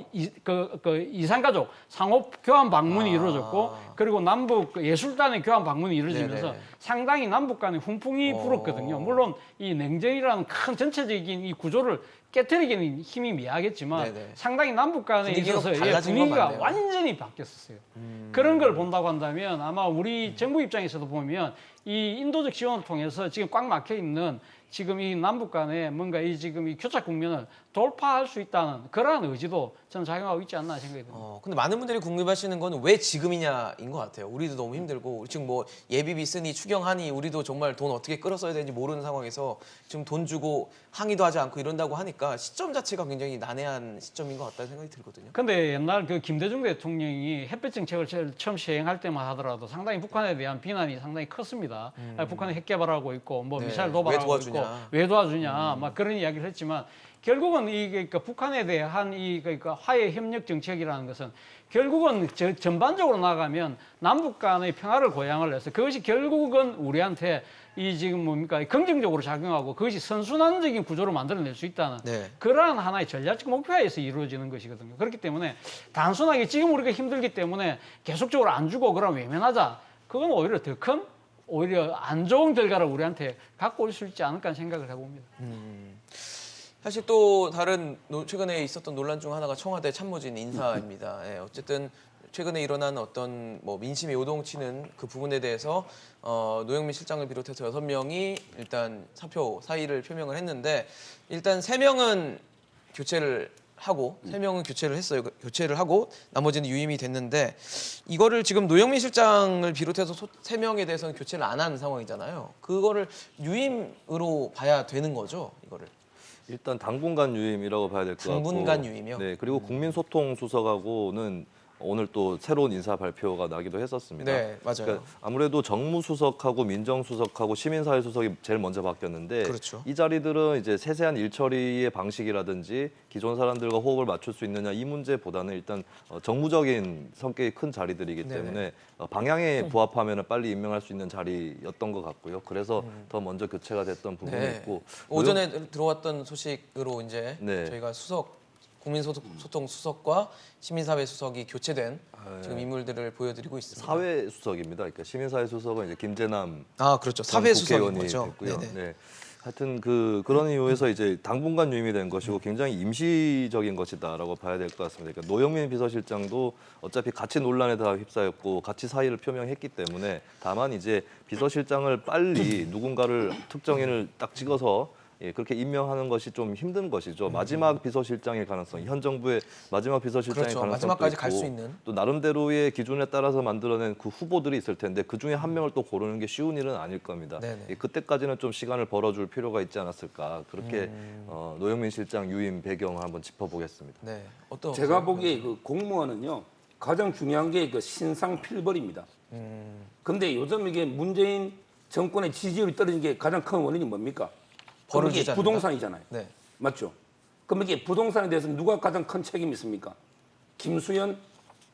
이산가족 상호 교환 방문이 이루어졌고 그리고 남북 예술단의 교환 방문이 이루어지면서 네네. 상당히 남북 간의 훈풍이 불었거든요. 물론 이 냉전이라는 큰 전체적인 이 구조를 깨트리기는 힘이 미약했지만 네네. 상당히 남북 간에 분위기가 있어서 달라진 건 분위기가 맞네요. 완전히 바뀌었었어요. 그런 걸 본다고 한다면 아마 우리 정부 입장에서도 보면 이 인도적 지원을 통해서 지금 꽉 막혀 있는 지금 이 남북 간에 뭔가 이 지금 이 교착 국면을 돌파할 수 있다는 그러한 의지도 저는 작용하고 있지 않나 생각이 듭니다. 근데 많은 분들이 궁금해하시는 건 왜 지금이냐인 것 같아요. 우리도 너무 힘들고 지금 뭐 예비비 쓰니 추경하니 우리도 정말 돈 어떻게 끌어 써야 되는지 모르는 상황에서 지금 돈 주고 항의도 하지 않고 이런다고 하니까 시점 자체가 굉장히 난해한 시점인 것 같다는 생각이 들거든요. 근데 옛날 그 김대중 대통령이 햇볕 정책을 제일 처음 시행할 때만 하더라도 상당히 북한에 대한 비난이 상당히 컸습니다. 북한이 핵 개발하고 있고 뭐 네. 미사일 왜 도발하고 도와주냐. 있고 왜 도와주냐 막 그런 이야기를 했지만 결국은 이 그러니까 북한에 대한 이 그러니까 화해 협력 정책이라는 것은 결국은 전반적으로 나가면 남북 간의 평화를 고양을 해서 그것이 결국은 우리한테 이 지금 뭡니까 긍정적으로 작용하고 그것이 선순환적인 구조를 만들어낼 수 있다는 네. 그러한 하나의 전략적 목표에서 이루어지는 것이거든요. 그렇기 때문에 단순하게 지금 우리가 힘들기 때문에 계속적으로 안 주고 그럼 외면하자. 그건 오히려 더 큰 오히려 안 좋은 결과를 우리한테 갖고 올 수 있지 않을까 생각을 해봅니다. 사실 또 다른 최근에 있었던 논란 중 하나가 청와대 참모진 인사입니다. 예, 어쨌든 최근에 일어난 어떤 뭐 민심이 요동치는 그 부분에 대해서 노영민 실장을 비롯해서 6명이 일단 사의를 표명을 했는데 일단 3명은 교체를 하고 3명은 교체를 했어요. 교체를 하고 나머지는 유임이 됐는데 이거를 지금 노영민 실장을 비롯해서 3명에 대해서는 교체를 안 한 상황이잖아요. 그거를 유임으로 봐야 되는 거죠, 이거를. 일단 당분간 유임이라고 봐야 될 것 같고. 당분간 유임이요? 네, 그리고 국민소통수석하고는 오늘 또 새로운 인사 발표가 나기도 했었습니다. 네, 맞아요. 그러니까 아무래도 정무수석하고 민정수석하고 시민사회수석이 제일 먼저 바뀌었는데 그렇죠. 이 자리들은 이제 세세한 일처리의 방식이라든지 기존 사람들과 호흡을 맞출 수 있느냐 이 문제보다는 일단 정무적인 성격이 큰 자리들이기 때문에 방향에 부합하면 빨리 임명할 수 있는 자리였던 것 같고요. 그래서 더 먼저 교체가 됐던 부분이 네. 있고 오전에 들어왔던 소식으로 이제 네. 저희가 국민소통 수석과 시민사회 수석이 교체된 네. 지금 인물들을 보여드리고 있습니다. 사회수석입니다. 그러니까 시민사회수석은 이제 김재남 그렇죠. 전 사회 수석인 국회의원이 거죠. 됐고요. 네네. 네. 하여튼 그런 이유에서 이제 당분간 유임이 된 것이고 굉장히 임시적인 것이다라고 봐야 될 것 같습니다. 그러니까 노영민 비서실장도 어차피 같이 논란에 다 휩싸였고 같이 사의를 표명했기 때문에 다만 이제 비서실장을 빨리 누군가를 특정인을 딱 찍어서 그렇게 임명하는 것이 좀 힘든 것이죠. 마지막 비서실장일 가능성, 현 정부의 마지막 비서실장일 그렇죠. 가능성도 마지막까지 있고 갈 수 있는. 또 나름대로의 기준에 따라서 만들어낸 그 후보들이 있을 텐데 그 중에 한 명을 또 고르는 게 쉬운 일은 아닐 겁니다. 네네. 그때까지는 좀 시간을 벌어줄 필요가 있지 않았을까. 그렇게 노영민 실장 유임 배경을 한번 짚어보겠습니다. 네. 어떤 제가 보기에 그 공무원은요 가장 중요한 게 그 신상 필벌입니다. 근데 요즘 이게 문재인 정권의 지지율이 떨어진 게 가장 큰 원인이 뭡니까? 벌을 이게 주지 않는다? 부동산이잖아요. 네. 맞죠? 그럼 이게 부동산에 대해서 누가 가장 큰 책임이 있습니까? 김수현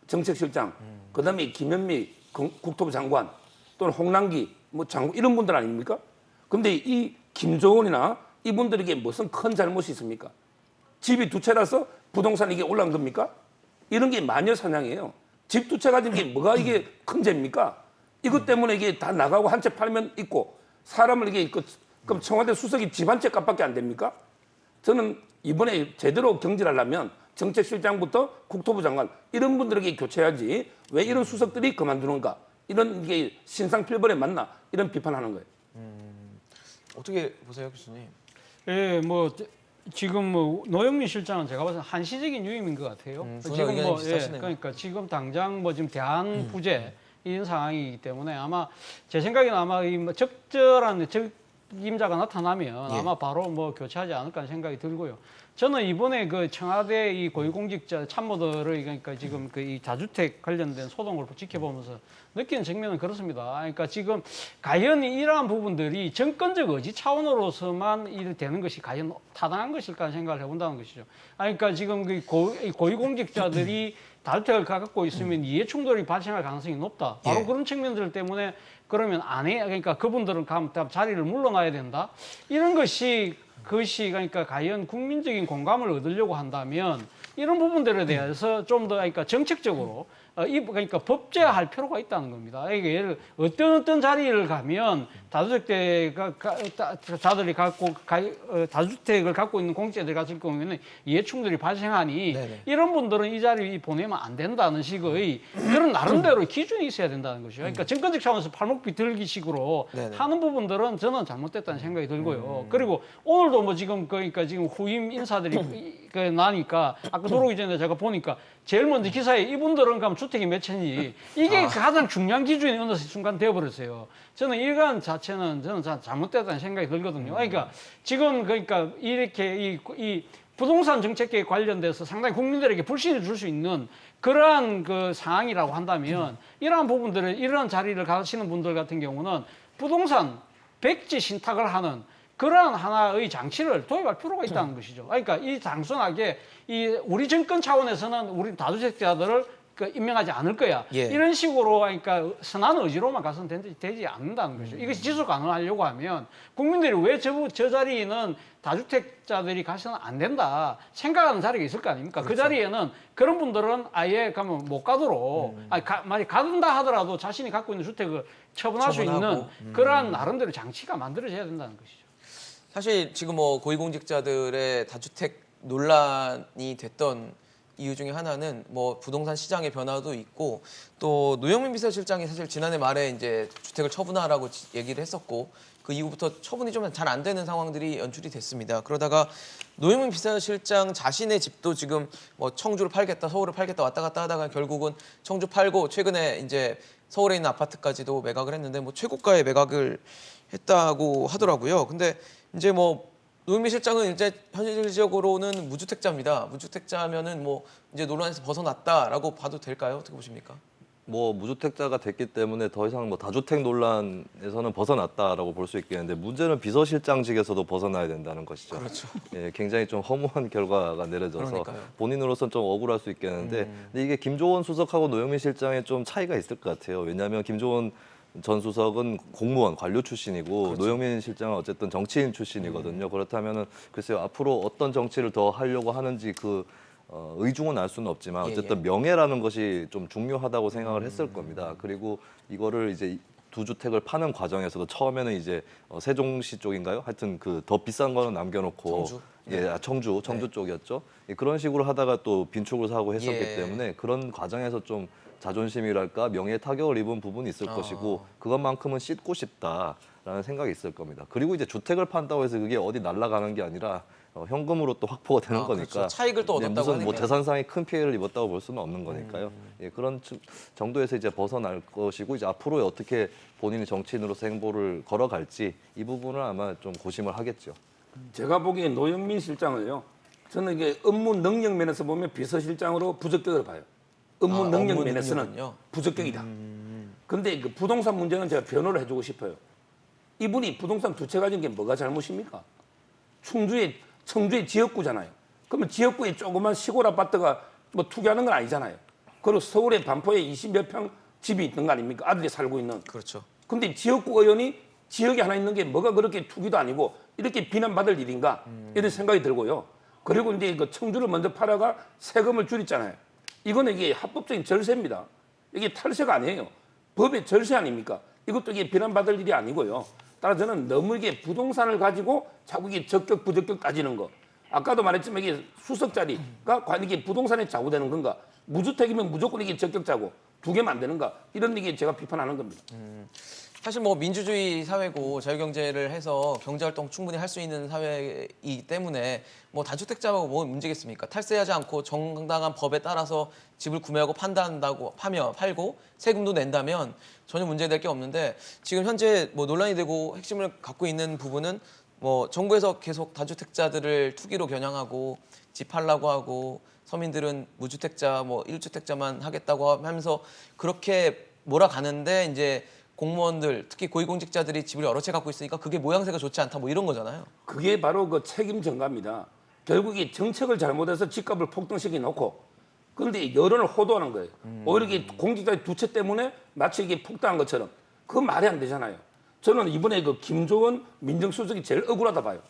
정책실장, 그다음에 김현미 국토부 장관, 또는 홍남기 뭐 장관 이런 분들 아닙니까? 근데 이 김조원이나 이분들에게 무슨 큰 잘못이 있습니까? 집이 2채라서 부동산 이게 올라간 겁니까? 이런 게 마녀 사냥이에요. 집 2채 가진 게 뭐가 이게 큰 죄입니까? 이것 때문에 이게 다 나가고 한 채 팔면 있고 사람을 이게 그럼 청와대 수석이 집 한 채 값밖에 안 됩니까? 저는 이번에 제대로 경질하려면 정책실장부터 국토부 장관 이런 분들에게 교체해야지 왜 이런 수석들이 그만두는가? 이런 게 신상필벌에 맞나? 이런 비판하는 거예요. 어떻게 보세요, 교수님? 예, 뭐 지금 뭐 노영민 실장은 제가 봐서 한시적인 유임인 것 같아요. 두 분 의견이 비슷하시네요. 그러니까 지금 당장 뭐 지금 대안 부재 이런 상황이기 때문에 아마 제 생각에는 아마 이 뭐 적절한 책임자가 나타나면 예. 아마 바로 뭐 교체하지 않을까 하는 생각이 들고요. 저는 이번에 그 청와대 이 고위공직자 참모들을 그러니까 지금 그 이 다주택 관련된 소동을 지켜보면서 느끼는 측면은 그렇습니다. 그러니까 지금 과연 이러한 부분들이 정권적 의지 차원으로서만 되는 것이 과연 타당한 것일까 생각을 해본다는 것이죠. 그러니까 지금 그 고위공직자들이 다주택을 갖고 있으면 이해 충돌이 발생할 가능성이 높다. 바로 예. 그런 측면들 때문에 그러면 안 해. 그러니까 그분들은 자리를 물러나야 된다. 이런 것이 그것이 그러니까 과연 국민적인 공감을 얻으려고 한다면 이런 부분들에 대해서 좀 더 그러니까 정책적으로 그러니까 법제화할 필요가 있다는 겁니다. 이게 예를 어떤 자리를 가면 다주택자들이 다주택을 갖고 있는 공직자들이 갔을 경우에는 이해충돌이 발생하니 네네. 이런 분들은 이 자리 보내면 안 된다는 식의 그런 나름대로 기준이 있어야 된다는 것이죠. 그러니까 정권적 차원에서 팔목비틀기식으로 네네. 하는 부분들은 저는 잘못됐다는 생각이 들고요. 그리고 오늘도 뭐 지금 그러니까 지금 후임 인사들이 나니까 아까 들어오기 전에 제가 보니까 제일 먼저 기사에 이분들은 그럼 주택이 몇 채인지 이게 가장 중요한 기준이 어느 순간 되어버렸어요. 저는 이러한 자체는 저는 잘못됐다는 생각이 들거든요. 그러니까 지금 그러니까 이렇게 이 부동산 정책에 관련돼서 상당히 국민들에게 불신을 줄 수 있는 그러한 그 상황이라고 한다면 이러한 부분들을 이러한 자리를 가시는 분들 같은 경우는 부동산 백지 신탁을 하는 그러한 하나의 장치를 도입할 필요가 있다는 것이죠. 그러니까 이 단순하게 우리 정권 차원에서는 우리 다주택자들을 임명하지 않을 거야. 예. 이런 식으로 그러니까 선한 의지로만 가서는 되지 않는다는 거죠. 이것이 지속 가능하려고 하면 국민들이 왜 저 자리에는 다주택자들이 가서는 안 된다 생각하는 자리가 있을 거 아닙니까? 그렇죠. 그 자리에는 그런 분들은 아예 가면 못 가도록 만약 가든다 하더라도 자신이 갖고 있는 주택을 처분할 수 있는 처분하고. 그러한 나름대로 장치가 만들어져야 된다는 것이죠. 사실 지금 뭐 고위공직자들의 다주택 논란이 됐던 이유 중에 하나는 뭐 부동산 시장의 변화도 있고 또 노영민 비서실장이 사실 지난해 말에 이제 주택을 처분하라고 얘기를 했었고 그 이후부터 처분이 좀 잘 안 되는 상황들이 연출이 됐습니다. 그러다가 노영민 비서실장 자신의 집도 지금 뭐 청주를 팔겠다, 서울을 팔겠다 왔다 갔다 하다가 결국은 청주 팔고 최근에 이제 서울에 있는 아파트까지도 매각을 했는데 뭐 최고가에 매각을 했다고 하더라고요. 근데 이제 뭐 노영민 실장은 이제 현실적으로는 무주택자입니다. 무주택자면은 뭐 이제 논란에서 벗어났다라고 봐도 될까요? 어떻게 보십니까? 뭐 무주택자가 됐기 때문에 더 이상 뭐 다주택 논란에서는 벗어났다라고 볼 수 있겠는데 문제는 비서실장직에서도 벗어나야 된다는 것이죠. 그렇죠. 예, 굉장히 좀 허무한 결과가 내려져서 그러니까요. 본인으로서는 좀 억울할 수 있겠는데 근데 이게 김조원 수석하고 노영민 실장의 좀 차이가 있을 것 같아요. 왜냐하면 김조원 전 수석은 공무원 관료 출신이고 노영민 실장은 어쨌든 정치인 출신이거든요. 그렇다면은 글쎄요 앞으로 어떤 정치를 더 하려고 하는지 의중은 알 수는 없지만 어쨌든 명예라는 것이 좀 중요하다고 생각을 했을 겁니다. 그리고 이거를 이제 두 주택을 파는 과정에서도 처음에는 이제 세종시 쪽인가요? 하여튼 그 더 비싼 거는 남겨놓고 청주? 청주 쪽이었죠. 예, 그런 식으로 하다가 또 빈축을 사고 했었기 예. 때문에 그런 과정에서 좀 자존심이랄까 명예에 타격을 입은 부분이 있을 것이고 그것만큼은 씻고 싶다라는 생각이 있을 겁니다. 그리고 이제 주택을 판다고 해서 그게 어디 날아가는 게 아니라 현금으로 또 확보가 되는 거니까 그렇죠. 차익을 또 얻었다고 무슨 뭐 하니까. 재산상의 큰 피해를 입었다고 볼 수는 없는 거니까요. 예, 그런 정도에서 이제 벗어날 것이고 이제 앞으로 어떻게 본인이 정치인으로서 행보를 걸어갈지 이 부분을 아마 좀 고심을 하겠죠. 제가 보기엔 노영민 실장을요. 저는 이게 업무 능력 면에서 보면 비서실장으로 부적격으로 봐요. 업무 능력 업무 면에서는 능력은요? 부적격이다. 그런데 그 부동산 문제는 제가 변호를 해주고 싶어요. 이분이 부동산 두 채 가진 게 뭐가 잘못입니까? 청주의 지역구잖아요. 그러면 지역구에 조그만 시골 아파트가 뭐 투기하는 건 아니잖아요. 그리고 서울의 반포에 20몇 평 집이 있는 거 아닙니까? 아들이 살고 있는. 그렇죠. 근데 지역구 의원이 지역에 하나 있는 게 뭐가 그렇게 투기도 아니고 이렇게 비난받을 일인가 이런 생각이 들고요. 그리고 이제 그 청주를 먼저 팔아가 세금을 줄였잖아요. 이거는 이게 합법적인 절세입니다. 이게 탈세가 아니에요. 법의 절세 아닙니까? 이것도 이게 비난받을 일이 아니고요. 따라 저는 너무 이게 부동산을 가지고 자꾸 이게 적격 부적격 따지는 거. 아까도 말했지만 이게 수석 자리가 과연 이게 부동산에 좌우되는 건가? 무주택이면 무조건 이게 적격자고 두 개만 안 되는가? 이런 얘기 제가 비판하는 겁니다. 사실 뭐 민주주의 사회고 자유경제를 해서 경제활동 충분히 할 수 있는 사회이기 때문에 뭐 다주택자하고 뭐 문제겠습니까? 탈세하지 않고 정당한 법에 따라서 집을 구매하고 팔고 세금도 낸다면 전혀 문제될 게 없는데 지금 현재 뭐 논란이 되고 핵심을 갖고 있는 부분은 뭐 정부에서 계속 다주택자들을 투기로 겨냥하고 집 팔라고 하고 서민들은 무주택자 뭐 1주택자만 하겠다고 하면서 그렇게 몰아가는데 이제 공무원들 특히 고위공직자들이 집을 여러 채 갖고 있으니까 그게 모양새가 좋지 않다 뭐 이런 거잖아요. 그게 바로 그 책임 전가입니다. 결국 이 정책을 잘못해서 집값을 폭등시켜 놓고 그런데 여론을 호도하는 거예요. 오히려 이게 공직자의 두 채 때문에 마치 이게 폭등한 것처럼 그건 말이 안 되잖아요. 저는 이번에 그 김조원 민정수석이 제일 억울하다 봐요.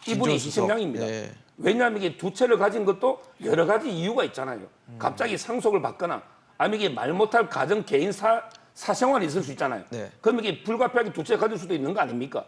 이분이 희생양입니다. 네. 왜냐하면 이게 두 채를 가진 것도 여러 가지 이유가 있잖아요. 갑자기 상속을 받거나 아니면 이게 말 못할 가정 개인 사생활이 있을 수 있잖아요. 네. 그럼 이게 불가피하게 두 채 가질 수도 있는 거 아닙니까?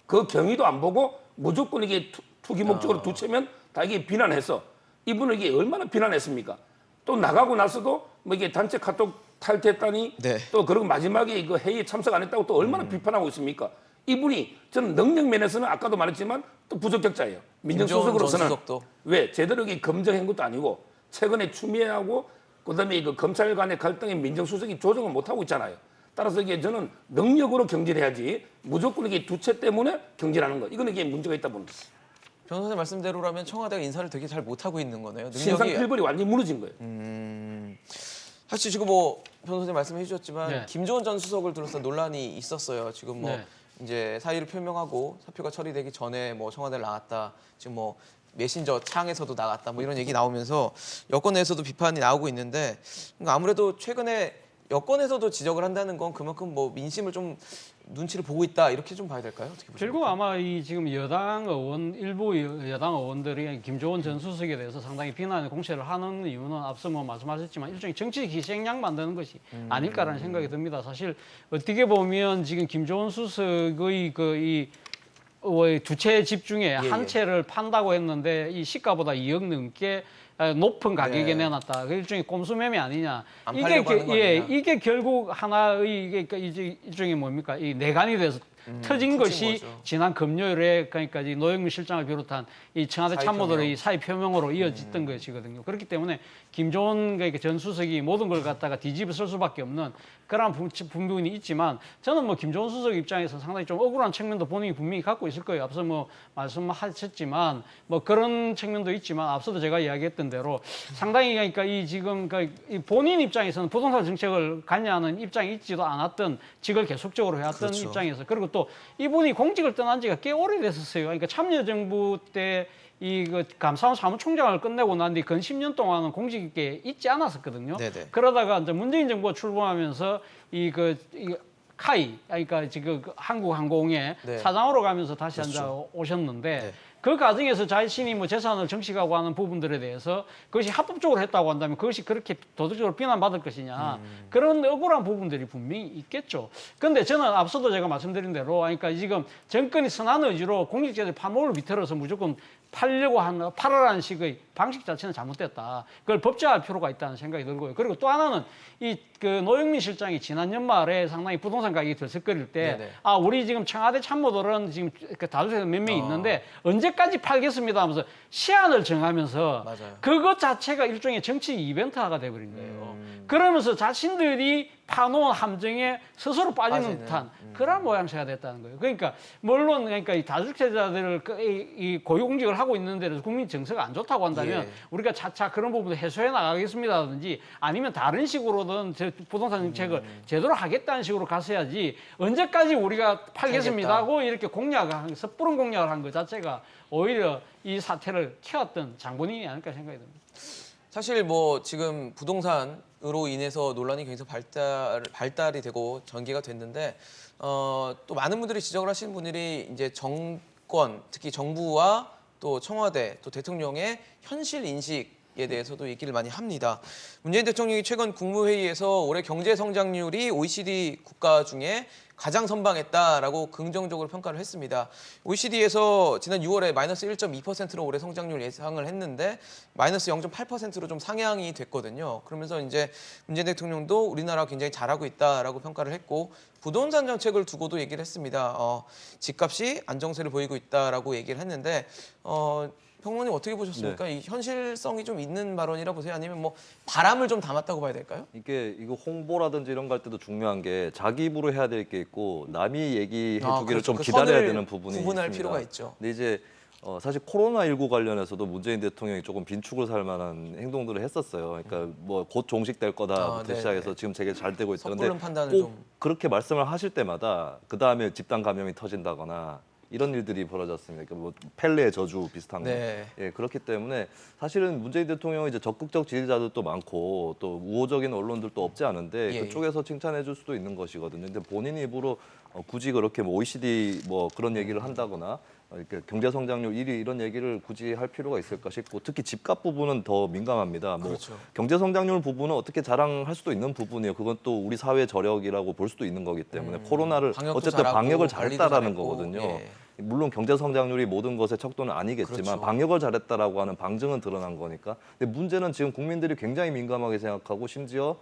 그 경위도 안 보고 무조건 이게 투기 목적으로 두 채면 다 이게 비난해서 이분은 이게 얼마나 비난했습니까? 또 나가고 나서도 뭐 이게 단체 카톡 탈퇴했다니 네. 또 그리고 마지막에 이거 회의에 참석 안 했다고 또 얼마나 비판하고 있습니까? 이분이 저는 능력 면에서는 아까도 말했지만 또 부적격자예요. 민정수석으로서는 수석도. 왜 제대로 이게 검증한 것도 아니고 최근에 추미애하고 그다음에 그 검찰 간의 갈등에 민정수석이 조정을 못 하고 있잖아요. 따라서 이게 저는 능력으로 경질해야지 무조건 이게 두 채 때문에 경질하는 거 이거는 이게 문제가 있다 봅니다. 변호사님 말씀대로라면 청와대가 인사를 되게 잘 못하고 있는 거네요. 신상 능력이 필벌이 완전히 무너진 거예요. 사실 지금 뭐 변호사님 말씀해 주셨지만 네. 김조원 전 수석을 둘러싼 논란이 있었어요. 지금 뭐 네. 이제 사의를 표명하고 사표가 처리되기 전에 뭐 청와대를 나갔다. 지금 뭐 메신저 창에서도 나갔다. 뭐 이런 얘기 나오면서 여권에서도 비판이 나오고 있는데 그러니까 아무래도 최근에 여권에서도 지적을 한다는 건 그만큼 뭐 민심을 좀 눈치를 보고 있다 이렇게 좀 봐야 될까요? 어떻게 보십니까? 결국 아마 이 지금 여당 의원 일부 여당 의원들이 김조원 전 수석에 대해서 상당히 비난의 공세를 하는 이유는 앞서 뭐 말씀하셨지만 일종의 정치 희생양 만드는 것이 아닐까라는 생각이 듭니다. 사실 어떻게 보면 지금 김조원 수석의 두 채 집 중에 한 채를 판다고 했는데 이 시가보다 2억 넘게 높은 가격에 네. 내놨다. 그 일종의 꼼수매매 아니냐. 안 팔려고 하는 거 아니냐. 이게 결국 하나의 이게 일종의 뭡니까? 이 내관이 돼서 터진 것이 거죠. 지난 금요일에 그러니까 이 노영민 실장을 비롯한 이 청와대 사의 참모들의 사의 표명으로 이어졌던 것이거든요. 그렇기 때문에 김조원 그러니까 전 수석이 모든 걸 갖다가 뒤집어 쓸 수밖에 없는 그런 부분이 있지만 저는 뭐 김조원 수석 입장에서 상당히 좀 억울한 측면도 본인이 분명히 갖고 있을 거예요. 앞서 뭐 말씀하셨지만 뭐 그런 측면도 있지만 앞서도 제가 이야기했던 대로 상당히 그러니까 이 지금 이 본인 입장에서는 부동산 정책을 관여하는 입장이 있지도 않았던 직을 계속적으로 해왔던 그렇죠. 입장에서 그리고 또 이분이 공직을 떠난 지가 꽤 오래됐었어요. 그러니까 참여정부 때 이 감사원 사무총장을 끝내고 난 뒤 근 10년 동안은 공직에 있지 않았었거든요. 네네. 그러다가 이제 문재인 정부가 출범하면서 이 카이 그러니까 지금 한국항공의 네. 사장으로 가면서 다시 그렇죠. 앉아 오셨는데 네. 그 과정에서 자신이 뭐 재산을 정식하고 하는 부분들에 대해서 그것이 합법적으로 했다고 한다면 그것이 그렇게 도덕적으로 비난받을 것이냐 그런 억울한 부분들이 분명히 있겠죠. 그런데 저는 앞서도 제가 말씀드린 대로 그러니까 지금 정권이 선한 의지로 공직자들 파목을 비틀어서 무조건 팔으라는 식의 방식 자체는 잘못됐다. 그걸 법제화할 필요가 있다는 생각이 들고요. 그리고 또 하나는 그 노영민 실장이 지난 연말에 상당히 부동산 가격이 들썩거릴 때 네네. 우리 지금 청와대 참모들은 지금 다수에서 몇 명 있는데 언제까지 팔겠습니다 하면서 시한을 정하면서 맞아요. 그것 자체가 일종의 정치 이벤트화가 돼버린 거예요. 그러면서 자신들이 파놓은 함정에 스스로 빠지는 빠지는. 듯한 그런 모양새가 됐다는 거예요. 그러니까 물론 그러니까 이 다주택자들을 이 고유공직을 하고 있는 데서 국민 정서가 안 좋다고 한다면 예. 우리가 차차 그런 부분을 해소해 나가겠습니다든지 아니면 다른 식으로든 부동산 정책을 제대로 하겠다는 식으로 갔어야지 언제까지 우리가 팔겠습니다 하고 이렇게 공약을 한 섣부른 공약을 한 것 자체가 오히려 이 사태를 키웠던 장본인이 아닐까 생각이 듭니다. 사실 뭐 지금 부동산으로 인해서 논란이 굉장히 발달이 되고 전개가 됐는데 또 많은 분들이 지적을 하시는 분들이 이제 정권 특히 정부와 또 청와대 또 대통령의 현실 인식에 대해서도 얘기를 많이 합니다. 문재인 대통령이 최근 국무회의에서 올해 경제 성장률이 OECD 국가 중에 가장 선방했다라고 긍정적으로 평가를 했습니다. OECD에서 지난 6월에 마이너스 1.2%로 올해 성장률 예상을 했는데 마이너스 0.8%로 좀 상향이 됐거든요. 그러면서 이제 문재인 대통령도 우리나라 굉장히 잘하고 있다라고 평가를 했고 부동산 정책을 두고도 얘기를 했습니다. 집값이 안정세를 보이고 있다라고 얘기를 했는데 평론님 어떻게 보셨습니까? 이 현실성이 좀 있는 발언이라 보세요? 아니면 뭐 바람을 좀 담았다고 봐야 될까요? 이거 홍보라든지 이런 거 할 때도 중요한 게 자기 입으로 해야 될 게 있고 남이 얘기해 주기를 그렇죠. 좀 그 기다려야 선을 되는 부분이 구분할 있습니다. 필요가 있죠. 근데 이제 사실 코로나19 관련해서도 문재인 대통령이 조금 빈축을 살 만한 행동들을 했었어요. 그러니까 뭐 곧 종식될 거다부터 네네. 시작해서 지금 되게 잘 되고 있다. 근데 섣부른 판단을 꼭 좀. 그렇게 말씀을 하실 때마다 그 다음에 집단 감염이 터진다거나 이런 일들이 벌어졌습니다. 그러니까 뭐 펠레의 저주 비슷한 거. 네. 예, 그렇기 때문에 사실은 문재인 대통령은 이제 적극적 지지자들도 많고 또 우호적인 언론들도 없지 않은데 예. 그쪽에서 칭찬해 줄 수도 있는 것이거든요. 근데 본인 입으로 굳이 그렇게 뭐 OECD 뭐 그런 얘기를 한다거나 이렇게 경제 성장률 1위 이런 얘기를 굳이 할 필요가 있을까 싶고 특히 집값 부분은 더 민감합니다. 뭐 그렇죠. 경제 성장률 부분은 어떻게 자랑할 수도 있는 부분이에요. 그건 또 우리 사회 저력이라고 볼 수도 있는 거기 때문에 코로나를 방역도 어쨌든 잘하고, 방역을 관리도 잘했다라는 잘했고, 거거든요. 예. 물론 경제 성장률이 모든 것의 척도는 아니겠지만 그렇죠. 방역을 잘했다라고 하는 방증은 드러난 거니까. 근데 문제는 지금 국민들이 굉장히 민감하게 생각하고 심지어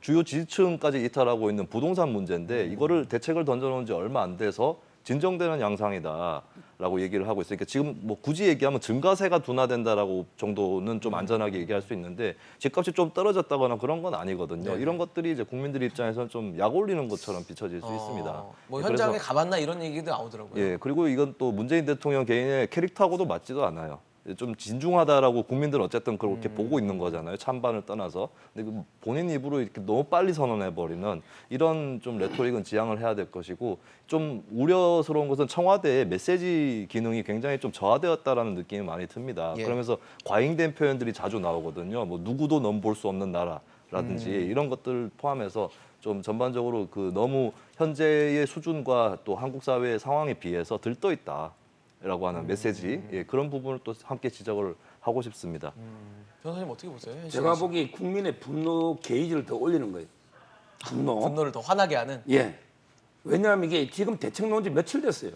주요 지지층까지 이탈하고 있는 부동산 문제인데 이거를 대책을 던져놓은 지 얼마 안 돼서 진정되는 양상이다라고 얘기를 하고 있으니까 지금 뭐 굳이 얘기하면 증가세가 둔화된다라고 정도는 좀 안전하게 얘기할 수 있는데 집값이 좀 떨어졌다거나 그런 건 아니거든요. 네네. 이런 것들이 이제 국민들 입장에서는 좀 약 올리는 것처럼 비춰질 수 있습니다. 뭐 그래서 현장에 가봤나 이런 얘기도 나오더라고요. 예, 그리고 이건 또 문재인 대통령 개인의 캐릭터하고도 맞지도 않아요. 좀 진중하다라고 국민들은 어쨌든 그렇게 보고 있는 거잖아요. 찬반을 떠나서. 근데 그 본인 입으로 이렇게 너무 빨리 선언해버리는 이런 좀 레토릭은 지양을 해야 될 것이고 좀 우려스러운 것은 청와대의 메시지 기능이 굉장히 좀 저하되었다라는 느낌이 많이 듭니다. 예. 그러면서 과잉된 표현들이 자주 나오거든요. 뭐 누구도 넘볼 수 없는 나라라든지 이런 것들을 포함해서 좀 전반적으로 그 너무 현재의 수준과 또 한국 사회의 상황에 비해서 들떠 있다라고 하는 메시지 그런 부분을 또 함께 지적을 하고 싶습니다. 변호사님 어떻게 보세요? 현실에 제가 보기 국민의 분노 게이지를 더 올리는 거예요. 분노를 더 화나게 하는. 예. 왜냐하면 이게 지금 대책 나온 지 며칠 됐어요.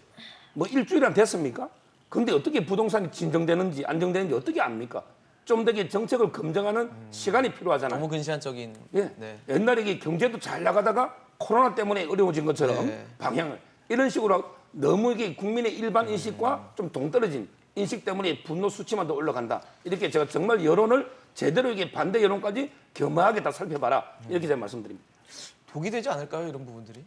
뭐 일주일은 됐습니까? 근데 어떻게 부동산이 진정되는지 안정되는지 어떻게 압니까? 좀 더 정책을 검증하는 시간이 필요하잖아요. 너무 근시안적인. 예. 네. 옛날에 이게 경제도 잘 나가다가 코로나 때문에 어려워진 것처럼 네. 방향을 이런 식으로 너무 이게 국민의 일반 인식과 좀 동떨어진 인식 때문에 분노 수치만 더 올라간다. 이렇게 제가 정말 여론을 제대로 이게 반대 여론까지 겸허하게 다 살펴봐라. 이렇게 제가 말씀드립니다. 독이 되지 않을까요? 이런 부분들이?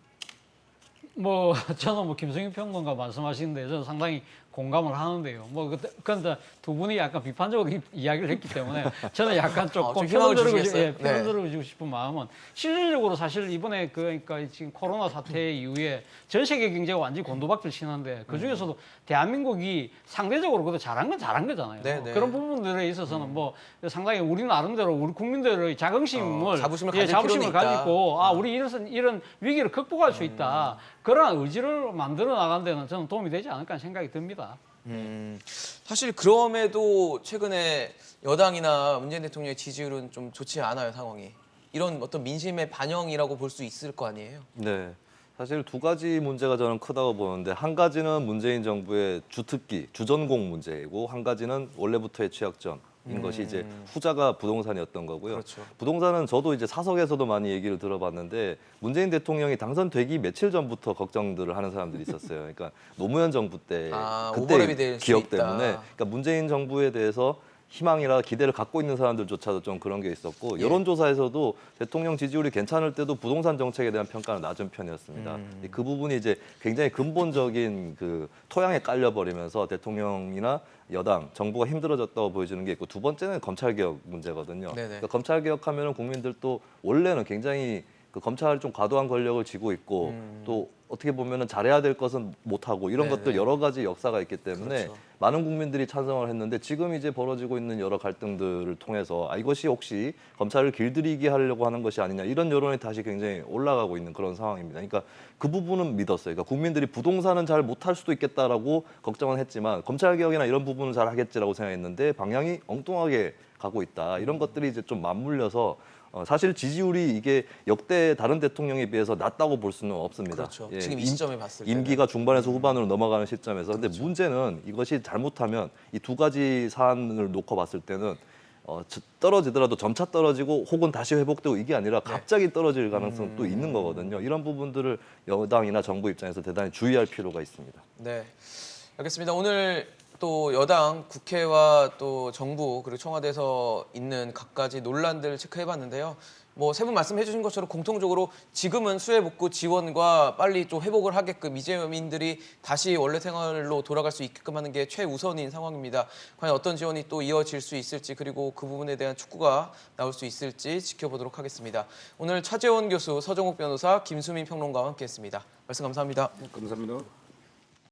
뭐 저는 뭐 김성희 평론가 말씀하시는데 저는 상당히 공감을 하는데요. 뭐 그런데 두 분이 약간 비판적으로 이야기를 했기 때문에 저는 약간 조금 좀 희망을 편을 주시겠어요? 네. 들어주고 싶은 마음은 실질적으로 사실 이번에 그러니까 지금 코로나 사태 이후에 전 세계 경제가 완전히 곤두박질 치는데 그 중에서도 대한민국이 상대적으로 그래도 잘한 건 잘한 거잖아요. 네, 네. 그런 부분들에 있어서는 뭐 상당히 우리 나름대로 우리 국민들의 자긍심을 자부심을 가질 자부심을 필요는 있다. 가지고 우리 이런 위기를 극복할 수 있다. 그런 의지를 만들어 나가는 데는 저는 도움이 되지 않을까 생각이 듭니다. 사실 그럼에도 최근에 여당이나 문재인 대통령의 지지율은 좀 좋지 않아요, 상황이. 이런 어떤 민심의 반영이라고 볼 수 있을 거 아니에요? 네. 사실 두 가지 문제가 저는 크다고 보는데 한 가지는 문재인 정부의 주특기, 주전공 문제이고 한 가지는 원래부터의 취약점인 것이 이제 후자가 부동산이었던 거고요. 그렇죠. 부동산은 저도 이제 사석에서도 많이 얘기를 들어봤는데 문재인 대통령이 당선되기 며칠 전부터 걱정들을 하는 사람들이 있었어요. 그러니까 노무현 정부 때 오버랩이 될 그때 수 기억 있다. 때문에 그러니까 문재인 정부에 대해서 희망이라 기대를 갖고 있는 사람들조차도 좀 그런 게 있었고 여론조사에서도 대통령 지지율이 괜찮을 때도 부동산 정책에 대한 평가는 낮은 편이었습니다. 그 부분이 이제 굉장히 근본적인 그 토양에 깔려버리면서 대통령이나 여당, 정부가 힘들어졌다고 보여지는 게 있고 두 번째는 검찰개혁 문제거든요. 그러니까 검찰개혁하면은 국민들도 원래는 굉장히 그 검찰이 좀 과도한 권력을 쥐고 있고 또 어떻게 보면은 잘해야 될 것은 못하고 이런 네네. 것들 여러 가지 역사가 있기 때문에 그렇죠. 많은 국민들이 찬성을 했는데 지금 이제 벌어지고 있는 여러 갈등들을 통해서 이것이 혹시 검찰을 길들이게 하려고 하는 것이 아니냐 이런 여론이 다시 굉장히 올라가고 있는 그런 상황입니다. 그러니까 그 부분은 믿었어요. 그러니까 국민들이 부동산은 잘 못할 수도 있겠다라고 걱정은 했지만 검찰개혁이나 이런 부분은 잘 하겠지라고 생각했는데 방향이 엉뚱하게 가고 있다. 이런 것들이 이제 좀 맞물려서 사실 지지율이 이게 역대 다른 대통령에 비해서 낮다고 볼 수는 없습니다. 그렇죠. 지금 이 시점에 봤을 때 임기가 중반에서 후반으로 넘어가는 시점에서 근데 문제는 이것이 잘못하면 이 두 가지 사안을 놓고 봤을 때는 떨어지더라도 점차 떨어지고 혹은 다시 회복되고 이게 아니라 갑자기 떨어질 가능성도 있는 거거든요. 이런 부분들을 여당이나 정부 입장에서 대단히 주의할 필요가 있습니다. 네, 알겠습니다. 오늘 또 여당, 국회와 또 정부 그리고 청와대에서 있는 각가지 논란들을 체크해봤는데요. 뭐 세 분 말씀해주신 것처럼 공통적으로 지금은 수해복구 지원과 빨리 좀 회복을 하게끔 이재민들이 다시 원래 생활로 돌아갈 수 있게끔 하는 게 최우선인 상황입니다. 과연 어떤 지원이 또 이어질 수 있을지 그리고 그 부분에 대한 축구가 나올 수 있을지 지켜보도록 하겠습니다. 오늘 차재원 교수, 서정욱 변호사, 김수민 평론가와 함께했습니다. 말씀 감사합니다. 감사합니다.